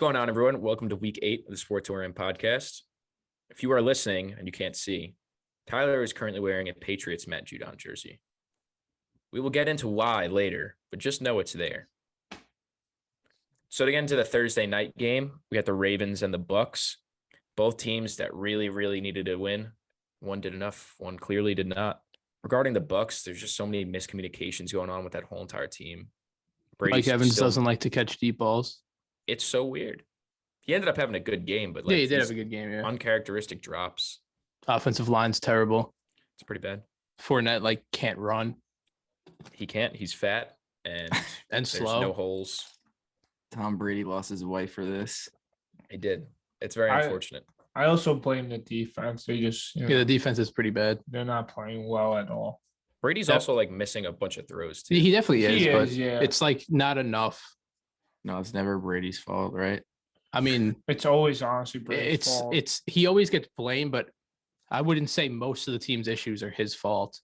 going on, everyone? Welcome to week 8 of the Sportorium podcast. If you are listening and you can't see, Tyler is currently wearing a Patriots Matt Judon jersey. We will get into why later, but just know it's there. So to get into the Thursday night game, we got the Ravens and the Bucks, both teams that really needed to win. One did enough, one clearly did not. Regarding the Bucks, there's just so many miscommunications going on with that whole entire team. Mike Evans doesn't like to catch deep balls. It's so weird. He ended up having a good game, but yeah, he did have a good game. Yeah, uncharacteristic drops. Offensive line's terrible. It's pretty bad. Fournette can't run. He can't. He's fat and and slow. There's no holes. Tom Brady lost his wife for this. He did. It's very unfortunate. I also blame the defense. They just the defense is pretty bad. They're not playing well at all. Brady's also missing a bunch of throws too. He definitely is, yeah. It's not enough. No, it's never Brady's fault, right? I mean, it's always honestly Brady's fault. He always gets blamed, but I wouldn't say most of the team's issues are his fault.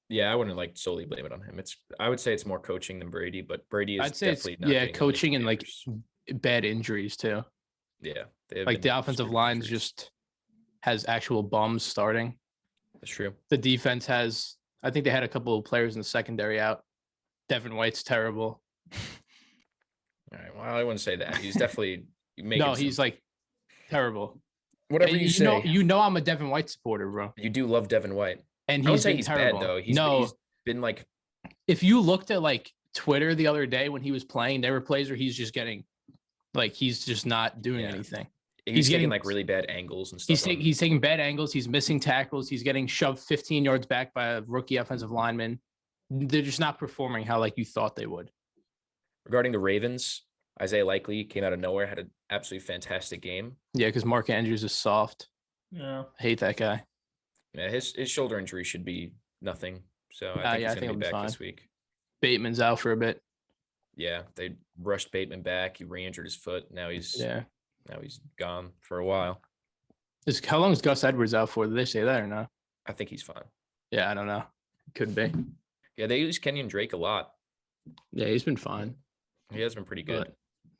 Yeah, I wouldn't solely blame it on him. I would say it's more coaching than Brady, but Brady is definitely not. Coaching and bad injuries too. Yeah, the offensive line just has actual bums starting. That's true. The defense has. I think they had a couple of players in the secondary out. Devin White's terrible. All right. Well, I wouldn't say that. He's definitely he's terrible. Whatever you say. I'm a Devin White supporter, bro. You do love Devin White. And I would say he's terrible. Bad though. He's been if you looked at Twitter the other day when he was playing, there were plays where he's just getting he's just not doing anything. He's getting really bad angles and stuff. He's taking bad angles. He's missing tackles. He's getting shoved 15 yards back by a rookie offensive lineman. They're just not performing how you thought they would. Regarding the Ravens, Isaiah Likely came out of nowhere, had an absolutely fantastic game. Yeah, because Mark Andrews is soft. Yeah. I hate that guy. Yeah, his shoulder injury should be nothing. So I think he's going to be back this week. Bateman's out for a bit. Yeah, they rushed Bateman back. He re-injured his foot. Now he's gone for a while. How long is Gus Edwards out for? Did they say that or not? I think he's fine. Yeah, I don't know. Could be. Yeah, they use Kenyon Drake a lot. Yeah, he's been fine. He has been pretty good.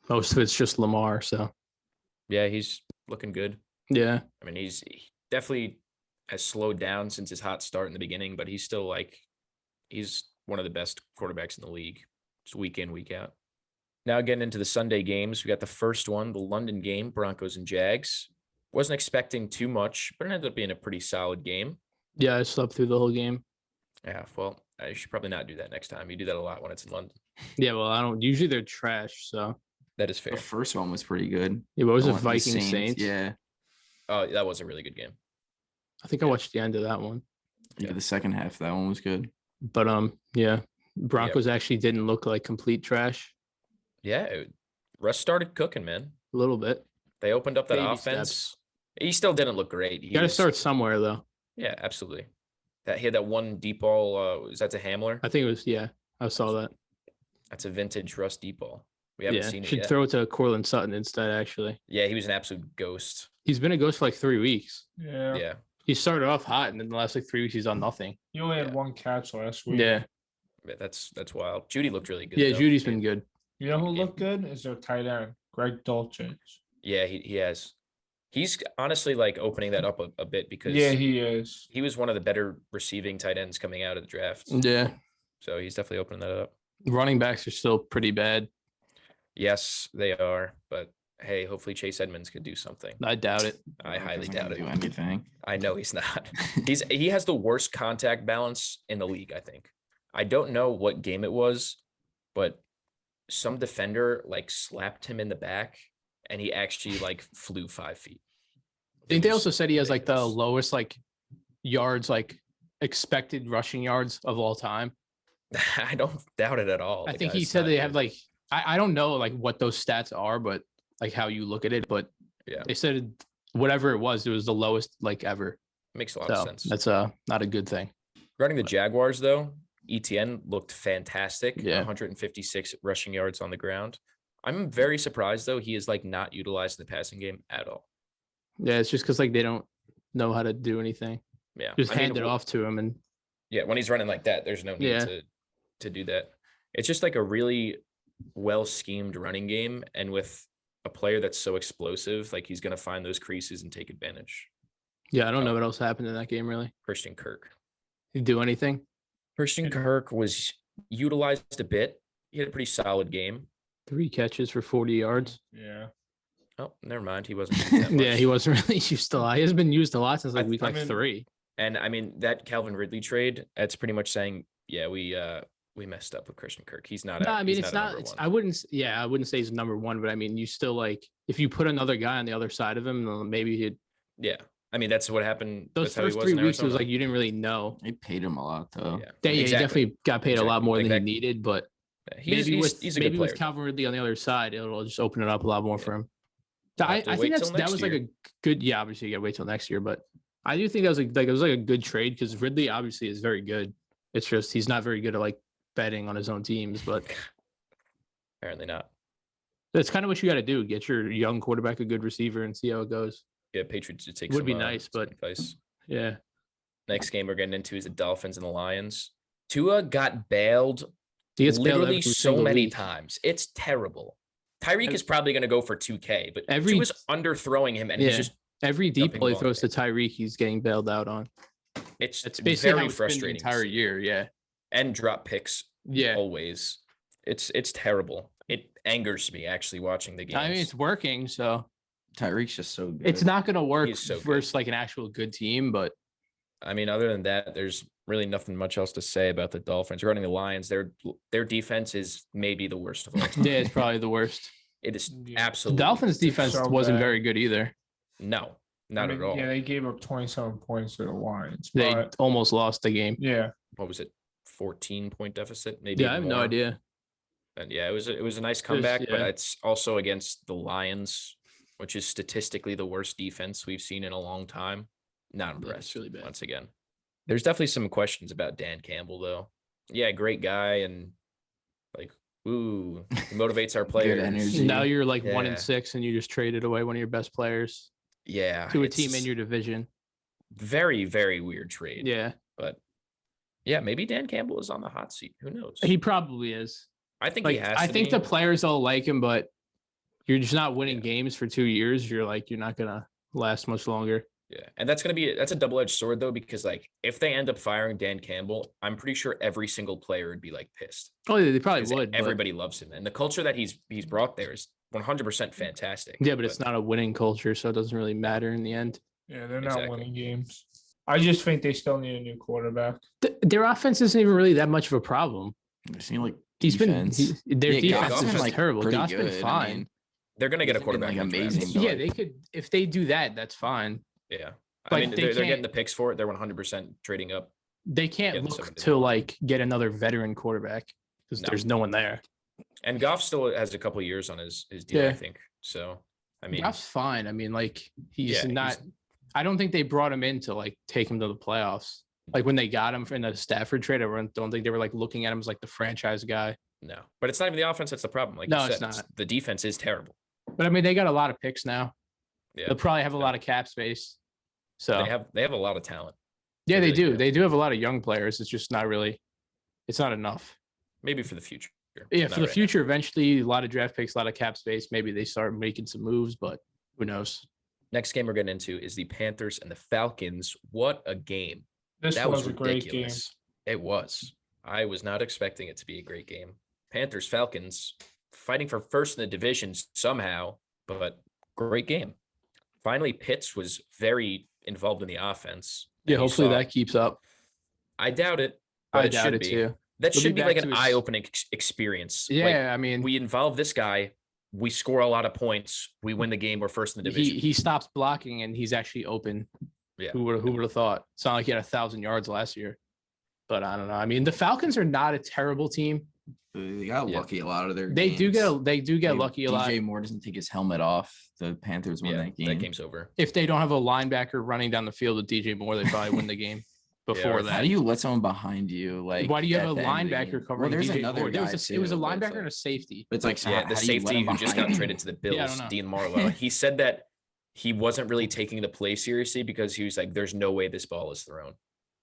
But most of it's just Lamar, so. Yeah, he's looking good. Yeah. I mean, he definitely has slowed down since his hot start in the beginning, but he's still he's one of the best quarterbacks in the league. Just week in, week out. Now getting into the Sunday games, we got the first one, the London game, Broncos and Jags. Wasn't expecting too much, but it ended up being a pretty solid game. Yeah, I slept through the whole game. Yeah, well, I should probably not do that next time. You do that a lot when it's in London. Yeah, well, I don't. Usually they're trash, so. That is fair. The first one was pretty good. Yeah, what was it, Vikings Saints? Yeah. Oh, that was a really good game. I think I watched the end of that one. Yeah, the second half of that one was good. But yeah, Broncos actually didn't look like complete trash. Yeah, Russ started cooking, man. A little bit. They opened up that Baby offense. steps. He still didn't look great. You got to start somewhere, though. Yeah, absolutely. He had that one deep ball. Was that to Hamler? I think it was. Yeah, I saw that. That's a vintage Russ deep ball. We haven't seen it yet. Should throw it to Cortland Sutton instead. Actually. Yeah, he was an absolute ghost. He's been a ghost for 3 weeks. Yeah. Yeah. He started off hot, and then the last 3 weeks he's done nothing. He only had one catch last week. Yeah. That's wild. Judy looked really good. Yeah, though. Judy's been good. You know who looked good is their tight end, Greg Dulcich. Yeah, he has. He's honestly opening that up a bit because he is. He was one of the better receiving tight ends coming out of the draft. Yeah. So he's definitely opening that up. Running backs are still pretty bad. Yes, they are. But hey, hopefully Chase Edmonds could do something. I doubt it. I highly doubt it. Do anything. I know he's not. He has the worst contact balance in the league, I think. I don't know what game it was, but some defender slapped him in the back and he actually flew 5 feet. I think they also said he has the lowest yards, expected rushing yards of all time. I don't doubt it at all. I think he said they have I don't know what those stats are, but how you look at it. But yeah, they said whatever it was the lowest ever. Makes a lot of sense. That's not a good thing. Regarding the Jaguars though, ETN looked fantastic. Yeah. 156 rushing yards on the ground. I'm very surprised though he is not utilized in the passing game at all. Yeah, it's just because they don't know how to do anything. Yeah, just hand it off to him and. Yeah, when he's running like that, there's no need to do that. It's just a really well schemed running game, and with a player that's so explosive, like he's going to find those creases and take advantage. Yeah, I don't know what else happened in that game really. Christian Kirk. Did he do anything? Christian Kirk was utilized a bit. He had a pretty solid game. 3 catches for 40 yards. Yeah. Oh, never mind. He wasn't used that much. Yeah, he wasn't really used a lot. He hasn't been used a lot since like week I mean, 3. And I mean, that Calvin Ridley trade, that's pretty much saying, yeah, we messed up with Christian Kirk. He's not. No, I mean he's it's a not. number It's, one. I wouldn't say he's number 1, but I mean you still like if you put another guy on the other side of him, then maybe he'd. Yeah, I mean that's what happened. Those That's how he first was 3 in weeks, it was Arizona. like you didn't really know. They paid him a lot though. Yeah, He definitely got paid a lot Exactly. more Like than that- he needed, but He's a good player. with Calvin Ridley on the other side, it'll just open it up a lot more for him. We'll I have to think wait that till next was like year. a good. Yeah, obviously you got to wait till next year, but I do think that was like it was like a good trade because Ridley obviously is very good. It's just he's not very good at like betting on his own teams, but Apparently not. that's kind of what you got to do: get your young quarterback a good receiver and see how it goes. Yeah, Patriots to take. Would some, be nice, some but- advice. Yeah, Next game we're getting into is the Dolphins and the Lions. Tua got bailed he gets bailed literally every so single many week. times. It's terrible. Tyreek Ev- is probably going to go for 2K, but Every- Tua's underthrowing him, and he's Yeah. just Every deep Dumping ball he ball throws to in. Tyreek, he's getting bailed out on. it's That's basically how very it's been the frustrating. to entire see. year. Yeah, And drop picks yeah. always. It's terrible. It angers me actually watching the games. I mean, it's working, so Tyreek's just so good. it's not going to work He's so good. versus like an actual good team, but I mean, other than that, there's really nothing much else to say about the Dolphins. Regarding the Lions, their defense is maybe the worst of all time. yeah, it's probably the worst. It is Yeah. The absolutely Dolphins defense so wasn't bad. very good either. no, not at all. Yeah, they gave up 27 points to the Lions. They But almost lost the game. yeah, What was it? 14-point deficit, maybe. Yeah, I have even no more. idea. And yeah, it was a nice comeback, but yeah. it's also against the Lions, which is statistically the worst defense we've seen in a long time. Not Yeah, it's impressed really bad. once again. There's definitely some questions about Dan Campbell, though. Yeah, great guy, and like, ooh, he motivates our players. energy. Now you're like Yeah. 1-6, and you just traded away one of your best players Yeah, to a team in it's your division. very, very weird trade. Yeah, But yeah, maybe Dan Campbell is on the hot seat. Who knows? he probably is. I think Like he has. I to think be. the players all like him, but you're just not winning Yeah. games for 2 years. You're not gonna last much longer. Yeah, and that's a double-edged sword though, because like if they end up firing Dan Campbell, I'm pretty sure every single player would be like pissed. Oh, they probably 'Cause would. but- Everybody loves him, and the culture that he's brought there is 100% fantastic. yeah, but it's not a winning culture, so it doesn't really matter in the end. yeah, they're not Exactly. winning games. I just think they still need a new quarterback. Their offense isn't even really that much of a problem. It seemed like He's defense. been their Yeah, defense Goff's is been, just like, terrible. pretty Goff's been good. I fine. mean, They're gonna get a He's been, quarterback. like, in the draft. amazing, but, Yeah, like- they could if they do that, that's fine. Yeah, But I mean they they're getting can't- the picks for it. They're 100% trading up. They can't Yeah, look somebody to else. like get another veteran quarterback because No. there's no one there. And Goff still has a couple years on his deal, I Yeah. think. So I mean, Goff's fine. I mean, like he's Yeah, not. I don't think they brought him in to like take him to the playoffs. Like when they got him in the Stafford trade, I don't think they were like looking at him as like the franchise guy. no, but it's not even the offense that's the problem. Like No, you it's said, not. the defense is terrible. But I mean, they got a lot of picks now. Yeah, They'll probably have a Yeah. lot of cap space. So they have a lot of talent. yeah, they they really do. do. They do have a lot of young players. It's just not really. It's not enough. Maybe for the future. Yeah, Not for the right now. future, eventually, a lot of draft picks, a lot of cap space. Maybe they start making some moves, but who knows? Next game we're getting into is the Panthers and the Falcons. What a game. This That was was a great game. ridiculous. It was. I was not expecting it to be a great game. Panthers, Falcons fighting for first in the division somehow, but great game. Finally, Pitts was very involved in the offense. and Yeah, you hopefully saw- that keeps up. I doubt it. But I it doubt should it be. too. That He'll be should be back like to an his- eye-opening experience. Like, Yeah, I mean, we involve this guy, we score a lot of points, we win the game, we're first in the division. he stops blocking and he's actually open. Yeah. Who would have thought? It's not like he had 1,000 yards last year. But I don't know. I mean, the Falcons are not a terrible team. They got Yeah. lucky a lot of their They do games. get If lucky a lot. DJ Moore doesn't take his helmet off, the Panthers win Yeah, that game. that game's over. If they don't have a linebacker running down the field with DJ Moore, they probably win the game. Before or How that, do you let someone behind you? Like, why do you have at a the end of the linebacker game? covering Well, there's DJ another Moore? guy It was a too, but it's linebacker and a like- safety. But it's like, so Yeah, how the do you let safety him who just got behind you? traded to the Bills, Yeah, I don't know. Dean Marlowe. He said that he wasn't really taking the play seriously because he was like, "There's no way this ball is thrown."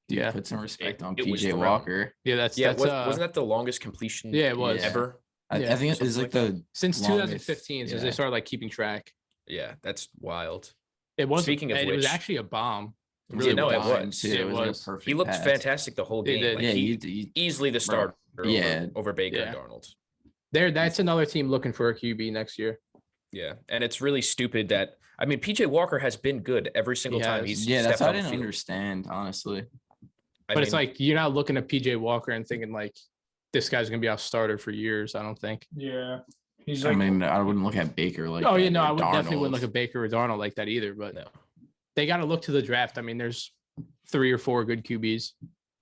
Yeah, Put some respect on it was PJ thrown. Walker. yeah, that's Yeah, that's wasn't that the longest completion? yeah, it was. Yeah. ever. Yeah, I think it's something like like that. the since longest- 2015, since they yeah. started like keeping track. Yeah, that's wild. It was Speaking of and it was which- actually a bomb. It Yeah, really no, it Dime, was. too. It It was like a was. perfect He looked pass. fantastic the whole He game. did. Like Yeah, he easily the starter Yeah. over Baker Yeah. and Darnold. That's another team looking for a QB next year. Yeah, and it's really stupid that PJ Walker has been good every single He time has. he's Yeah, that's stepped what I on the didn't field. understand, honestly. But it's like you're not looking at PJ Walker and thinking like this guy's gonna be our starter for years. I don't think. Yeah. He's I like, mean, I wouldn't look at Baker like Oh that, yeah, no, or I would definitely wouldn't Darnold. look at Baker or Darnold like that either. But no. they got to look to the draft. I mean, there's 3 or 4 good QBs.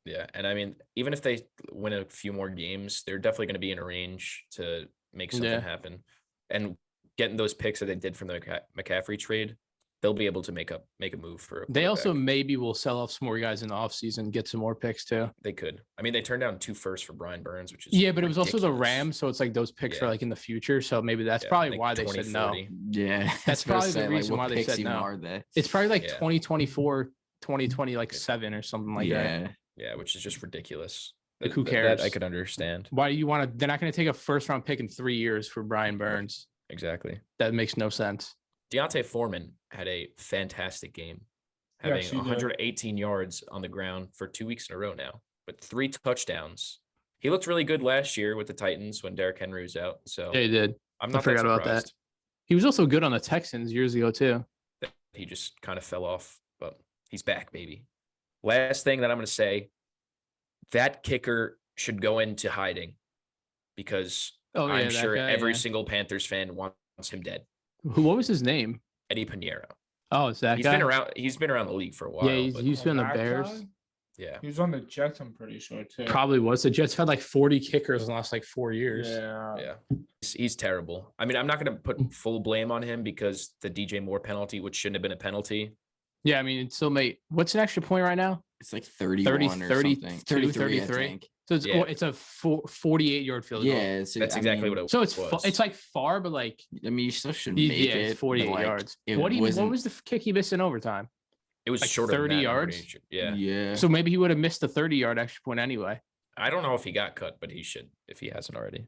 Yeah, and even if they win a few more games, they're definitely going to be in a range to make something Yeah. happen. And getting those picks that they did from the McCaffrey trade, they'll be able to make a move for. They also quarterback. maybe will sell off some more guys in the offseason, get some more picks too. They could. They turned down 2 firsts for Brian Burns, which is Yeah, but it was also the ridiculous. Rams, so it's like those picks are Yeah. like in the future. So maybe that's Yeah, probably like why they said no. 2040. Yeah, That's probably the reason why what they picks said even no. Are they? It's probably like Yeah. 2024, 2020, like 7 or something like that. Yeah, Yeah, which is just ridiculous. Like, who That cares? I could understand. Why do you want to? They're not going to take a first round pick in 3 years for Brian Burns. Exactly. That makes no sense. Deontay Foreman had a fantastic game, Yes, having he did. 118 yards on the ground for 2 weeks in a row now, with 3 touchdowns. He looked really good last year with the Titans when Derrick Henry was out. So Yeah, he did. I'm I not forgot that about that. surprised. He was also good on the Texans years ago too. He just kind of fell off, but he's back, baby. Last thing that I'm going to say, that kicker should go into hiding because Oh yeah, I'm that sure guy, every yeah. single Panthers fan wants him dead. What was his name? Eddie Pinheiro. Oh, it's that He's guy. been around. He's been around the league for a while. Yeah, he's but used to be on the that Bears. guy? yeah. He was on the Jets, I'm pretty sure, too. Probably was. The Jets had like 40 kickers in the last like 4 years. Yeah. Yeah, he's terrible. I'm not going to put full blame on him because the DJ Moore penalty, which shouldn't have been a penalty. Yeah, I mean, it still made. What's an extra point right now? it's like 31 or 30, something. 32, 33, I 33. think. So it's Yeah. it's a 48-yard field goal. Yeah, That's exactly what it was. So it's like far, but like I mean, you still should yeah, make it. it's but, 48 like, yards. it What wasn't- was the kick he missed in overtime? It was like shorter 30 than that, I'm yards? pretty sure. Yeah. Yeah. So maybe he would have missed the 30-yard extra point anyway. I don't know if he got cut, but he should if he hasn't already.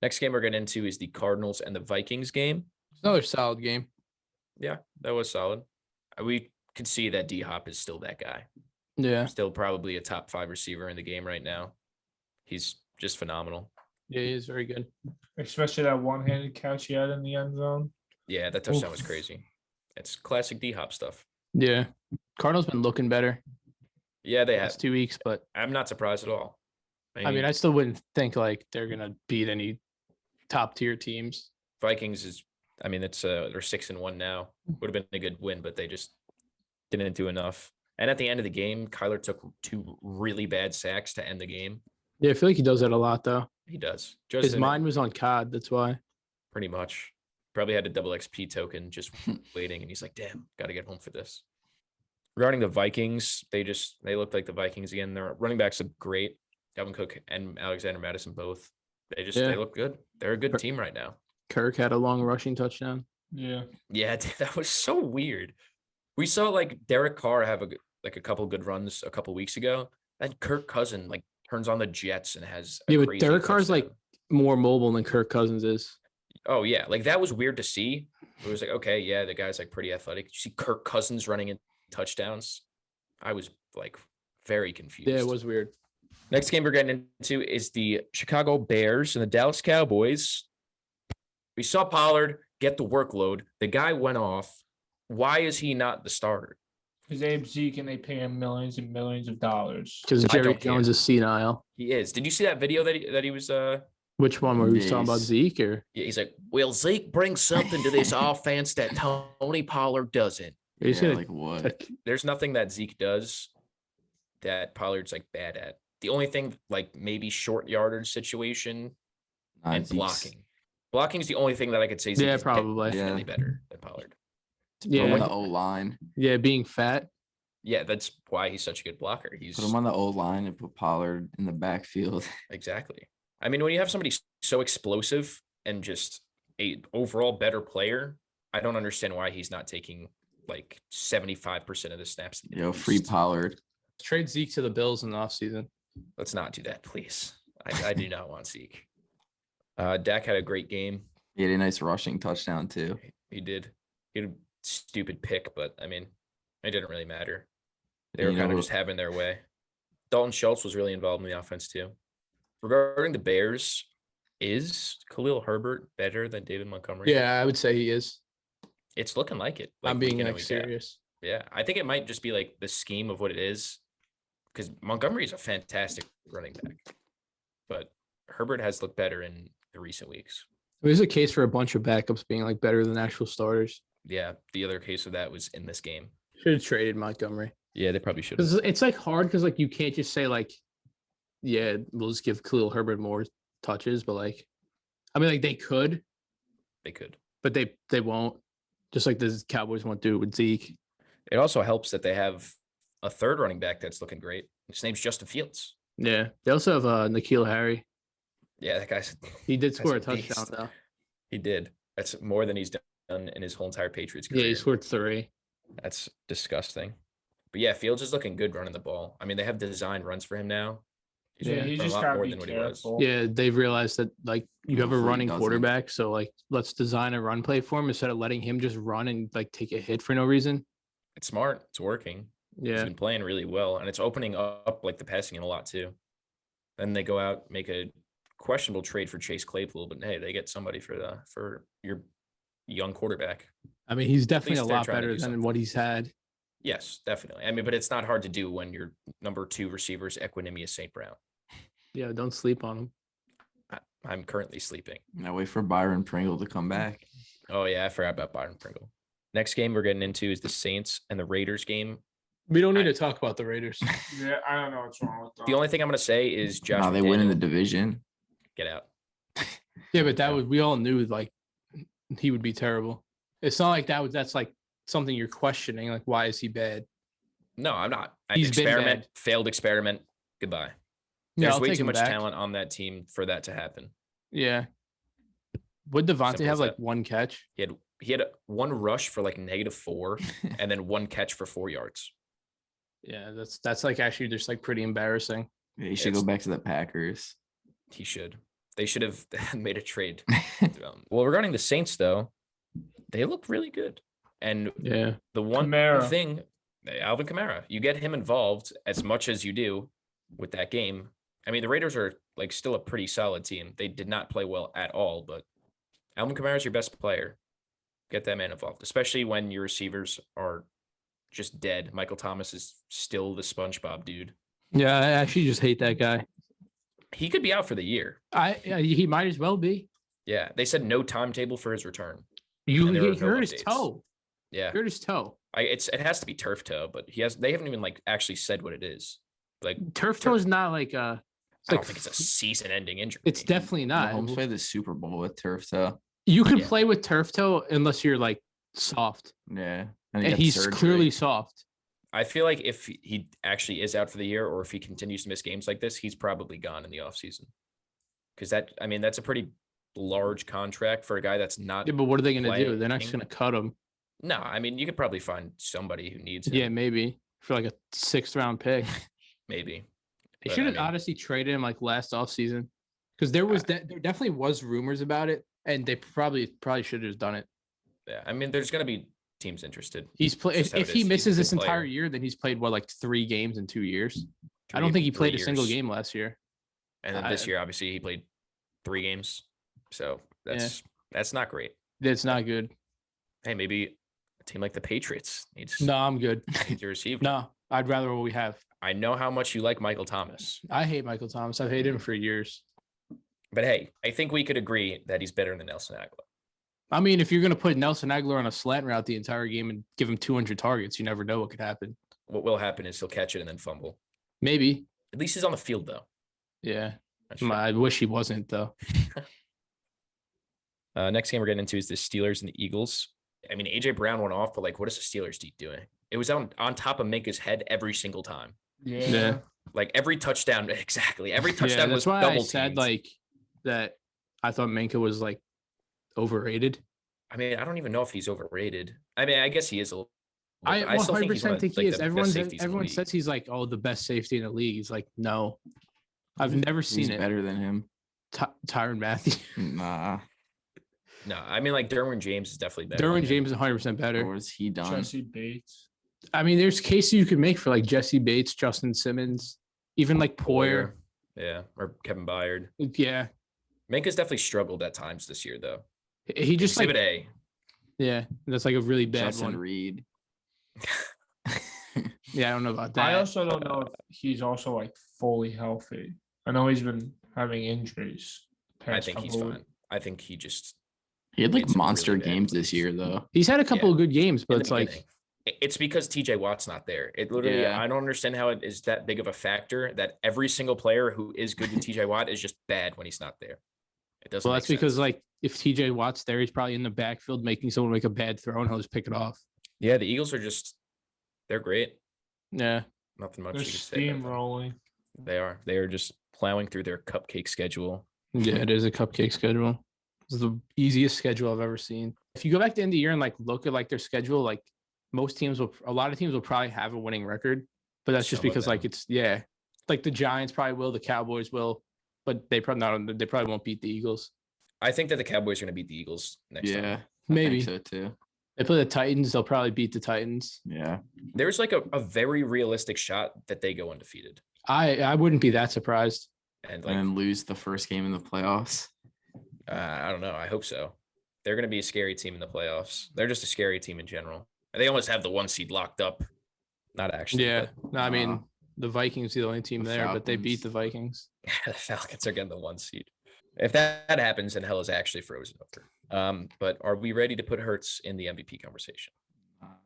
Next game we're getting into is the Cardinals and the Vikings game. Another solid game. Yeah, that was solid. We could see that D-Hop is still that guy. Yeah. Still probably a top 5 receiver in the game right now. He's just phenomenal. Yeah, he is very good. Especially that one-handed catch he had in the end zone. Yeah, that touchdown Oof. was crazy. It's classic D-Hop stuff. Yeah. Cardinals been looking better Yeah, they last have. 2 weeks, but I'm not surprised at all. I mean, I still wouldn't think like they're gonna beat any top tier teams. Vikings is. It's they're 6-1 now. Would have been a good win, but they just didn't do enough. And at the end of the game, Kyler took 2 really bad sacks to end the game. Yeah, I feel like he does that a lot though. He does. His Just mind was on COD, that's why. pretty much. Probably had a double XP token just waiting, and he's like, "Damn, got to get home for this." Regarding the Vikings, they looked like the Vikings again. Their running backs look great. Dalvin Cook and Alexander Madison both. They Yeah. look good. They're a good team right now. Kirk had a long rushing touchdown. Yeah. Yeah, that was so weird. We saw like Derek Carr have a couple good runs a couple weeks ago. And Kirk Cousin like turns on the Jets and has a Yeah, but crazy Derek Carr's like touchdown. more mobile than Kirk Cousins is. Oh yeah, like that was weird to see. It was like, okay, yeah, the guy's like pretty athletic. You see Kirk Cousins running in touchdowns. I was like very confused. Yeah, it was weird. Next game we're getting into is the Chicago Bears and the Dallas Cowboys. We saw Pollard get the workload. The guy went off. Why is he not the starter? Because they have Zeke and they pay him millions and millions of dollars. Because I Jerry don't care. Jones is senile. He is. Did you see that video that he was Which one were we talking about? Yes. Zeke or yeah, he's like, well, Zeke brings something to this offense that Tony Pollard doesn't. he's Yeah, gonna like what? like, There's nothing that Zeke does that Pollard's like bad at. The only thing, like maybe short yardage situation and Zeke's- blocking. Blocking is the only thing that I could say Zeke Yeah, is probably. definitely Yeah. better than Pollard. Put him yeah, on the O line. yeah, being fat. Yeah, that's why he's such a good blocker. He's Put him on the O line and put Pollard in the backfield. exactly. When you have somebody so explosive and just a overall better player, I don't understand why he's not taking like 75% of the snaps. at Yo, free least. Pollard. Trade Zeke to the Bills in the offseason. Let's not do that, please. I do not want Zeke. Dak had a great game. He had a nice rushing touchdown too. He did. He had a stupid pick, but I mean, it didn't really matter. They And were you know kind of what- just having their way. Dalton Schultz was really involved in the offense too. Regarding the Bears, is Khalil Herbert better than David Montgomery? Yeah, I would say he is. It's looking like it. I'm week being in and like week out. serious. Yeah, I think it might just be like the scheme of what it is, because Montgomery is a fantastic running back, but Herbert has looked better in the recent weeks. There's a case for a bunch of backups being like better than actual starters. Yeah, the other case of that was in this game. Should have traded Montgomery. Yeah, they probably should. Because it's like hard because like you can't just say like, yeah, we'll just give Khalil Herbert more touches, but like, I mean, like they could, They could. but they won't. Just like the Cowboys won't do it with Zeke. It also helps that they have a third running back that's looking great. His name's Justin Fields. Yeah, they also have N'Keal Harry. Yeah, that guy's. He did That's score a a touchdown beast. though. He did. That's more than he's done in his whole entire Patriots Yeah, career. he scored 3. That's disgusting. But yeah, Fields is looking good running the ball. I mean, they have designed runs for him now. He's Yeah, doing he a just lot gotta more be than what he was. careful. Yeah, they've realized that like you have a Hopefully he running doesn't. quarterback, so like let's design a run play for him instead of letting him just run and like take a hit for no reason. It's smart. It's working. He's Yeah, been playing really well, and it's opening up like the passing game a lot too. Then they go out, make a questionable trade for Chase Claypool, but hey, they get somebody for your young quarterback. I mean he's definitely a least they're lot trying to better do than something. what he's had. Yes, definitely. I mean, but it's not hard to do when your number 2 receiver is Equinemius St. Brown. Yeah, don't sleep on him. I'm currently sleeping. Now wait for Byron Pringle to come back. Oh yeah, I forgot about Byron Pringle. Next game we're getting into is the Saints and the Raiders game. We don't need I- to talk about the Raiders. Yeah, I don't know what's wrong with that. The only thing I'm gonna say is Josh. Nah, they win in the McDaniel, division. get out. Yeah, but that was we all knew like he would be terrible. It's not like that's like something you're questioning. Like, why is he bad? No, I'm not. He's been Experiment, bad. failed experiment. Goodbye. Yeah, There's I'll way take too him much back. talent on that team for that to happen. Yeah. Would Devontae Simple have as like that. one catch? He had one rush for like -4 and then one catch for 4 yards. Yeah, that's like actually just like pretty embarrassing. Yeah, he should go It's- back to the Packers. He should. They should have made a trade. Well, regarding the Saints though, they look really good. And Yeah. the one Kamara. thing, Alvin Kamara, you get him involved as much as you do with that game. I mean, the Raiders are like still a pretty solid team. They did not play well at all, but Alvin Kamara is your best player. Get that man involved, especially when your receivers are just dead. Michael Thomas is still the SpongeBob dude. Yeah, I actually just hate that guy. He could be out for the year. He might as well be. Yeah, they said no timetable for his return. You And there he were no hurt his updates. toe. Yeah, Hurt his toe. it has to be turf toe, but they haven't even like actually said what it is. Like Turf toe is not like I don't think it's a season-ending injury. It's definitely not. Mahomes played the Super Bowl with turf toe. You can Yeah. play with turf toe unless you're like soft. Yeah, And got he's surgery. clearly soft. I feel like if he actually is out for the year, or if he continues to miss games like this, he's probably gone in the offseason. Because that's a pretty large contract for a guy that's not. Yeah, but what are they going to do? They're not just playing. going to cut him. No, I mean, you could probably find somebody who needs him. Yeah, maybe for like a 6th round pick. Maybe. They But, should I have mean- honestly traded him like last offseason because there was there definitely was rumors about it, and they probably should have just done it. Yeah, I mean, there's going to be teams interested. He's played Just how if it he is. He's a misses good this entire player. year, then he's played what like 3 games in 2 years. I Three- don't think he 3 played a single years. game last year. And then this I- year, obviously, he played 3 games. So that's not great. That's not good. Hey, maybe a team like the Patriots needs No, I'm good. needs a receiver. No, I'd rather what we have. I know how much you like Michael Thomas, I hate Michael Thomas. I've hated him for years. but hey, I think we could agree that he's better than Nelson Aguilar. I mean, if you're going to put Nelson Aguilar on a slant route the entire game and give him 200 targets, you never know what could happen. What will happen is he'll catch it and then fumble. Maybe. At least he's on the field, though. Yeah. That's true. I wish he wasn't, though. Next game we're getting into is the Steelers and the Eagles. I mean, AJ Brown went off, but like, what is the Steelers D doing? It was on top of Minka's head every single time. Yeah. Like every touchdown, exactly. Every Yeah, touchdown was that's why double I said teamed. like that. I thought Minka was like overrated. I mean, I don't even know if he's overrated. I mean, I guess he is a little. I still 100% he's one of, think like, he is. the best Everyone safeties in the everyone league. says he's like, oh, the best safety in the league. He's like, no, I've never seen He's it. better than him. Tyrann Matthew. Nah. No, I mean like Derwin James is definitely better. Derwin than him. James is 100% better. Or was he done? Jesse Bates. I mean, there's cases you could make for like Jesse Bates, Justin Simmons, even like Poyer. Yeah, or Kevin Byard. Yeah, Minka's definitely struggled at times this year, though. he just Exhibit like A. yeah, that's like a really bad Justin one. Reed. Yeah, I don't know about that. I also don't know if he's also like fully healthy. I know he's been having injuries. I think he's fine. I think he just He had like made some monster really bad games this plays. year, though. He's had a couple Yeah. of good games, but in the it's like beginning. It's because TJ Watt's not there. It literally, Yeah. I don't understand how it is that big of a factor that every single player who is good with TJ Watt is just bad when he's not there. It doesn't. well, make that's because sense. like if TJ Watt's there, he's probably in the backfield making someone make a bad throw and he'll just pick it off. Yeah, the Eagles are just, they're great. Yeah. Nothing much They're you can say about them. steamrolling. They are. They are just plowing through their cupcake schedule. Yeah, it is a cupcake schedule. It's the easiest schedule I've ever seen. If you go back to the end of the year and like look at like their schedule, like a lot of teams will probably have a winning record, but that's just Some of because like them. it's like the Giants probably will, the Cowboys will, but they probably won't beat the Eagles. I think that the Cowboys are going to beat the Eagles next Yeah, time. I Maybe. think so too. They play the Titans, they'll probably beat the Titans. Yeah. There's like a very realistic shot that they go undefeated. I wouldn't be that surprised. And like, And then lose the first game in the playoffs. I don't know. I hope so. They're going to be a scary team in the playoffs. They're just a scary team in general. And they almost have the 1 seed locked up. Not actually. Yeah. But No, I mean the Vikings are the only team The there, but they beat Falcons. the Vikings. the Falcons are getting the 1 seed. If that happens, then hell is actually frozen over. But are we ready to put Hurts in the MVP conversation?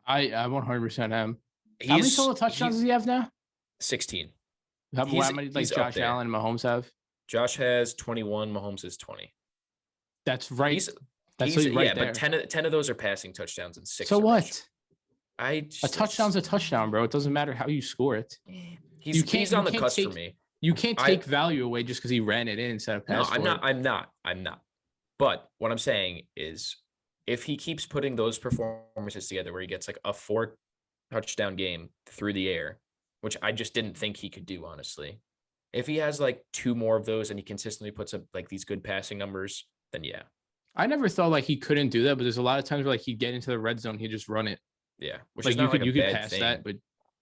I 100% am. How many total touchdowns does he have now? 16. How He's- many like he's up Josh there. Allen and Mahomes have? Josh has 21. Mahomes has 20. That's right. He's, That's he's right yeah, there. but 10 of those are passing touchdowns and 6. So are rushing. what? A A touchdown's a touchdown, bro. It doesn't matter how you score it. He's on the cusp for me. You can't I- take value away just because he ran it in instead of No, pass. I'm not. I'm not. But what I'm saying is if he keeps putting those performances together where he gets like a 4 touchdown game through the air, which I just didn't think he could do, honestly. If he has like 2 more of those and he consistently puts up like these good passing numbers, then yeah. I never thought like he couldn't do that, but there's a lot of times where like he'd get into the red zone, he'd just run it. Yeah. Which Like is not you like a could bad pass thing. that, but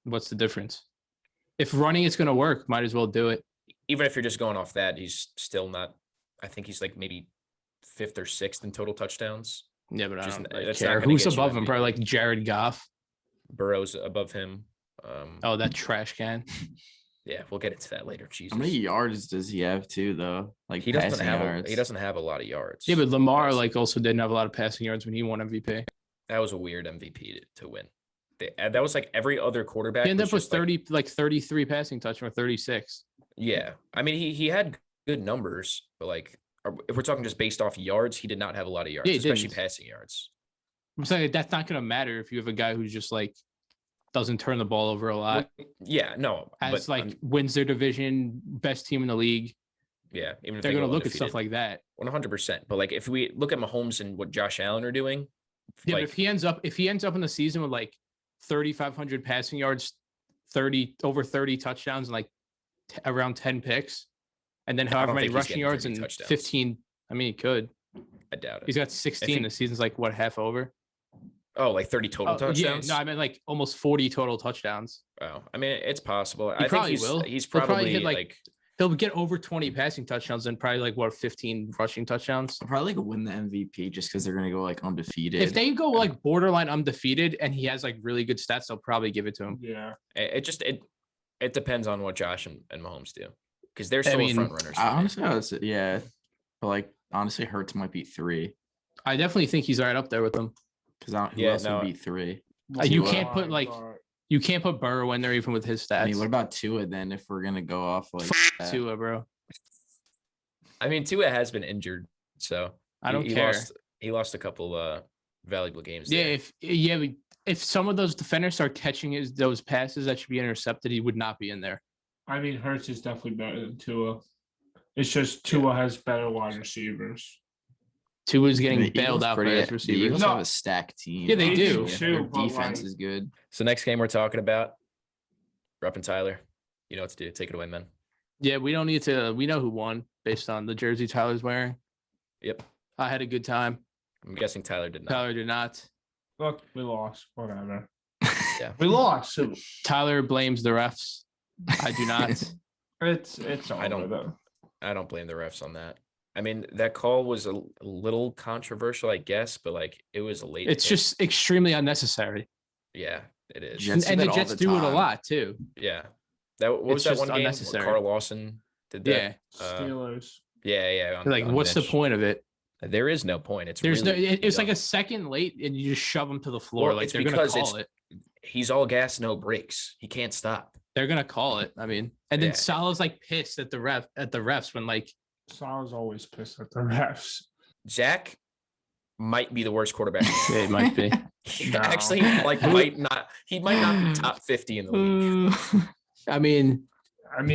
what's the difference? If running it's gonna work, might as well do it. Even if you're just going off that, he's still not. I think he's like maybe 5th or 6th in total touchdowns. Yeah, but I Just- don't really that's not care. gonna Who's get you above him? MVP. Probably like Jared Goff. Burrow's above him. Oh, that trash can. Yeah, we'll get into that later. Jesus. How many yards does he have too, though? Like He doesn't passing have yards. he doesn't have a lot of yards. Yeah, but Lamar Passing. like also didn't have a lot of passing yards when he won MVP. That was a weird MVP to win. That was like every other quarterback. He ended was up with just, like, 33 passing touchdowns or 36. yeah, I mean he had good numbers, but like if we're talking just based off yards, he did not have a lot of yards, Yeah, he especially didn't. passing yards. I'm saying that's not gonna matter if you have a guy who's just like doesn't turn the ball over a lot. Yeah, no, Has but like wins their division, best team in the league. yeah, even if They're they gonna go look at stuff undefeated, like that. 100%. But like if we look at Mahomes and what Josh Allen are doing, Yeah, like, but if he ends up in the season with like 3,500 passing yards, over 30 touchdowns, and like around 10 picks, and then however don't many think he's rushing getting yards 30 and touchdowns. 15. I mean, he could. I doubt it. He's got 16. think- The season's like what, half over? Oh, like 30 total Yeah, touchdowns. no, I meant like almost 40 total touchdowns. Oh, I mean it's possible. I think probably he's will. he's He'll probably probably hit, like He'll get over 20 passing touchdowns and probably like what 15 rushing touchdowns. I'll probably win the MVP just because they're gonna go like undefeated. If they go like borderline undefeated and he has like really good stats, they'll probably give it to him. Yeah. it depends on what Josh and Mahomes do because they're still mean, front runners. I honestly, yeah, but like honestly, Hurts might beat 3 I definitely think he's right up there with them. because who Yeah, else no, would beat 3? You Tua. can't put like you can't put Burrow in there even with his stats. I mean, what about Tua then? If we're gonna go off like that? Tua, bro. I mean, Tua has been injured, so I don't he care. He lost a couple valuable games. Yeah, there. if some of those defenders start catching those passes that should be intercepted, he would not be in there. I mean, Hurts is definitely better than Tua. It's just Tua has better wide receivers. Tua's getting The bailed Eagles out by pretty- his The receivers. Eagles No. have a stacked team. Yeah, they do. Their Too, but, defense like- is good. So next game we're talking about, Rupp and Tyler. You know what to do. Take it away, man. Yeah, we don't need to. We know who won. based on the jersey Tyler's wearing. Yep. I had a good time. I'm guessing Tyler did not. Tyler did not. Look, we lost. Whatever. Yeah. We lost. So Tyler blames the refs. I do not. it's over, I don't- though. I don't blame the refs on that. I mean, that call was a little controversial, I guess, but like it was a late. It's pick. just extremely unnecessary. Yeah, it is. Jets do And the that all Jets the do it a time. lot too. Yeah. That what was It's that just one game? Where unnecessary. Carl Lawson did that. Yeah. Steelers. Yeah. Like, what's the Mitch. point of it? There is no point. It's There's really it's like dumb. a second late and you just shove them to the floor. Well, like it's they're gonna because call it. He's all gas, no brakes. He can't stop. They're gonna call it. I mean, and then Yeah. Salah's like pissed at the refs when like Salah's always pissed at the refs. Zach might be the worst quarterback. yeah, it might be. He No. actually like might not. He might not be top 50 in the league. I mean,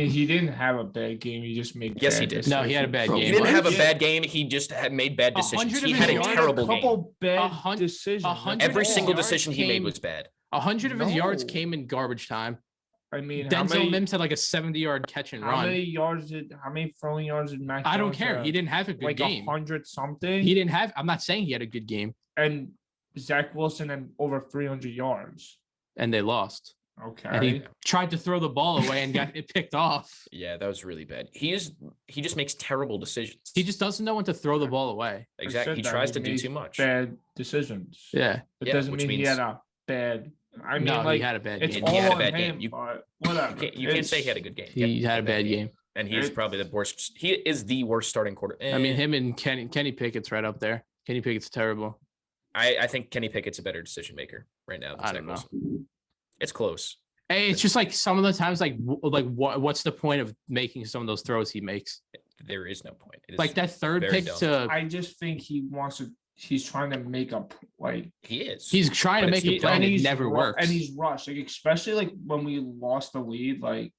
he didn't have a bad game. He just made. Yes, bad he did. No, he had a bad Bro, game. He didn't have a Yeah. bad game. He just had made bad decisions. 100 He of had a his yards- terrible game. couple bad 100 decisions. 100 Every of his single yards decision he made came- was bad. 100 of his yards No. came in garbage time. I mean, Denzel Mims had like a 70-yard catch and how run. many throwing yards did Mac? I don't Jones care. have? He didn't have a good like game. 100 something. He didn't have. I'm not saying he had a good game, And Zach Wilson had over 300 yards. and they lost. Okay. And he tried to throw the ball away and got it picked off. Yeah, that was really bad. He just makes terrible decisions. He just doesn't know when to throw the ball away. I exactly. said He that. tries to do made too much. Bad decisions. Yeah. It Yeah, doesn't which mean he means- had a bad. I mean, No, like he had a bad it's game. all He had a on bad game. him, You- but whatever. You can't say he had a good game. He had a bad game. And he is It's- probably the worst. He is the worst starting quarter. I mean, him and Kenny Pickett's right up there. Kenny Pickett's terrible. I think Kenny Pickett's a better decision maker right now. Than I Zach don't know. Wilson. It's close. Hey, it's just like some of the times, like what's the point of making some of those throws he makes? There is no point. It is Like that third very pick dumb. to. I just think he wants to. He's trying to make up like He is. He's trying to But make a it's- play and it he's never works. And he's rushed, like especially like when we lost the lead. Like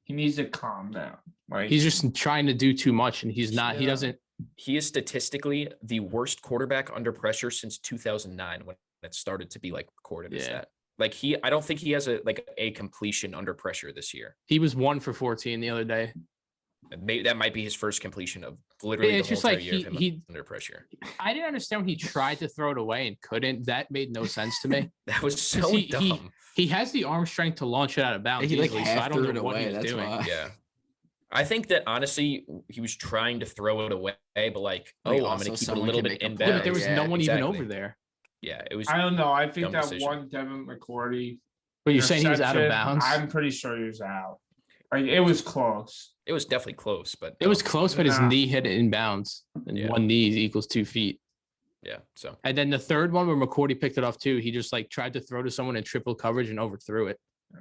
he needs to calm down. Like He's just trying to do too much, and he's not. He Yeah. doesn't. He is statistically the worst quarterback under pressure since 2009 when it started to be like recorded as Yeah. that. Like I don't think he has a completion under pressure this year. He was 1 for 14 the other day. Maybe that might be his first completion of literally It's the just whole like entire year of him he- under pressure. I didn't understand when he tried to throw it away and couldn't. That made no sense to me. That was 'Cause so dumb. He has the arm strength to launch it out of bounds He like easily, so I half don't threw know it what away. he was That's doing. why. Yeah. I think that honestly, he was trying to throw it away, but like, Like, I'm also going to keep it a someone little can bit make a in play. Yeah, but there was bounds. no one exactly. even over there. Yeah, it was. I don't know. I think Dumb that decision. one Devin McCourty. But you're saying he was out of interception, bounds? I'm pretty sure he was out. Like it was close. It was definitely close, but It was close, but his Nah. knee hit it in bounds. And Yeah. 1 knee equals 2 feet. Yeah. So And then the third one where McCourty picked it off too, he just like tried to throw to someone in triple coverage and overthrew it.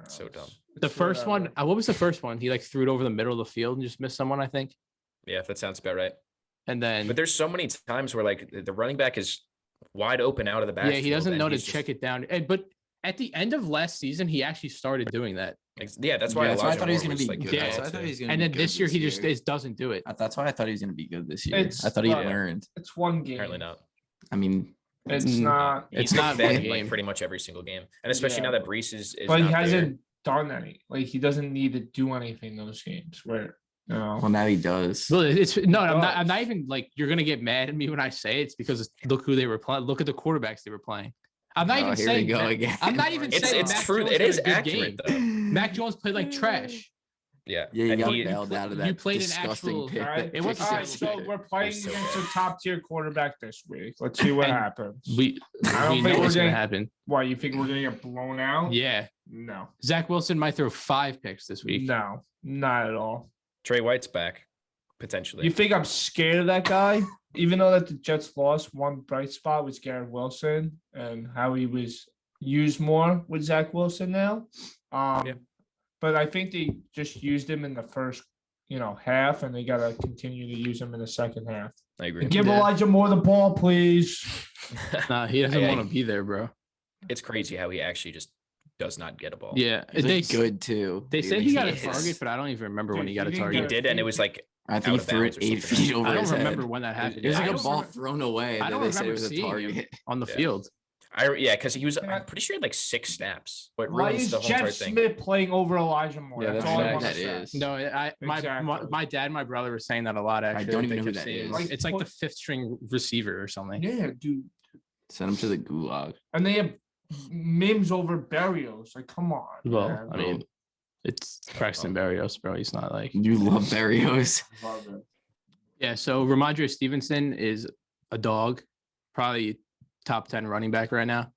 So dumb. The first one, what was the first one? He like threw it over the middle of the field and just missed someone, I think. yeah, that sounds about right. And then But there's so many times where like the running back is wide open out of the yeah, backfield. he doesn't and know to he's just- check it down. But at the end of last season, he actually started doing that. Yeah, that's why. Yeah, that's why I Elijah thought he was Moore going to be like, good. good Yeah. That's at why I it, thought too. he was going to And be then good this year, he just doesn't do it. That's why I thought he was going to be good this year. It's I thought he not- learned. It's one game. Apparently not. I mean, It's Mm, not. It's He's not been one like game. pretty much every single game, and especially Yeah. now that Brees is But he not there. hasn't done any. Like he doesn't need to do anything in those games. Where well, now he does. Well, it's no, I'm not. does. I'm not even like you're gonna get mad at me when I say it. It's because look who they were playing. Look at the quarterbacks they were playing. I'm not Oh, even here saying. we go Mac- again. I'm not even It's saying. it's Mac true. Jones It had is a good accurate game. though. Mac Jones played like trash. Yeah. Yeah, you and got he- bailed out of that you played an disgusting actual- pick. all right, that It was- picked all right, us. so we're playing so against a bad. top tier quarterback this week. Let's see what And happens. We I don't we think know we're what's gonna getting- happen. Why you think we're gonna get blown out? Yeah, No, Zach Wilson might throw 5 picks this week. no, not at all. Trey White's back potentially. You think I'm scared of that guy? Even though that the Jets lost, one bright spot was Garrett Wilson and how he was used more with Zach Wilson now. Yeah. But I think they just used him in the first, half, and they gotta continue to use him in the second half. I agree. Give Yeah. Elijah Moore the ball, please. Nah, he doesn't I- want to be there, bro. It's crazy how he actually just does not get a ball. Yeah, He's they like good too. They Dude, say he got a is. target, but I don't even remember when Dude, he got a he didn't He get target. did, and it was like I out think he of threw bounds it or 8 something. feet over I don't his remember head. when that happened. It was I like a don't ball remember- thrown away. I And don't then they said it remember was a seeing him target. on the Yeah. field. because he was. Can I- I'm pretty sure he had like 6 snaps, but Why ruins is the whole entire Jeff thing. Smith playing over Elijah Moore? Yeah, that's that's all I right. want to That say. is. No, my Exactly. dad and my brother were saying that a lot. Actually, don't even they know who kept that saying, is. like, it's like the 5th string receiver or something. Yeah, dude. Send him to the gulag. And they have Mims over Berrios. Like, come on. Well, man. I mean, it's Braxton Berrios, bro. He's not like. You love Barrios. Love it. Yeah, so Ramondre Stevenson is a dog, probably top 10 running back right now.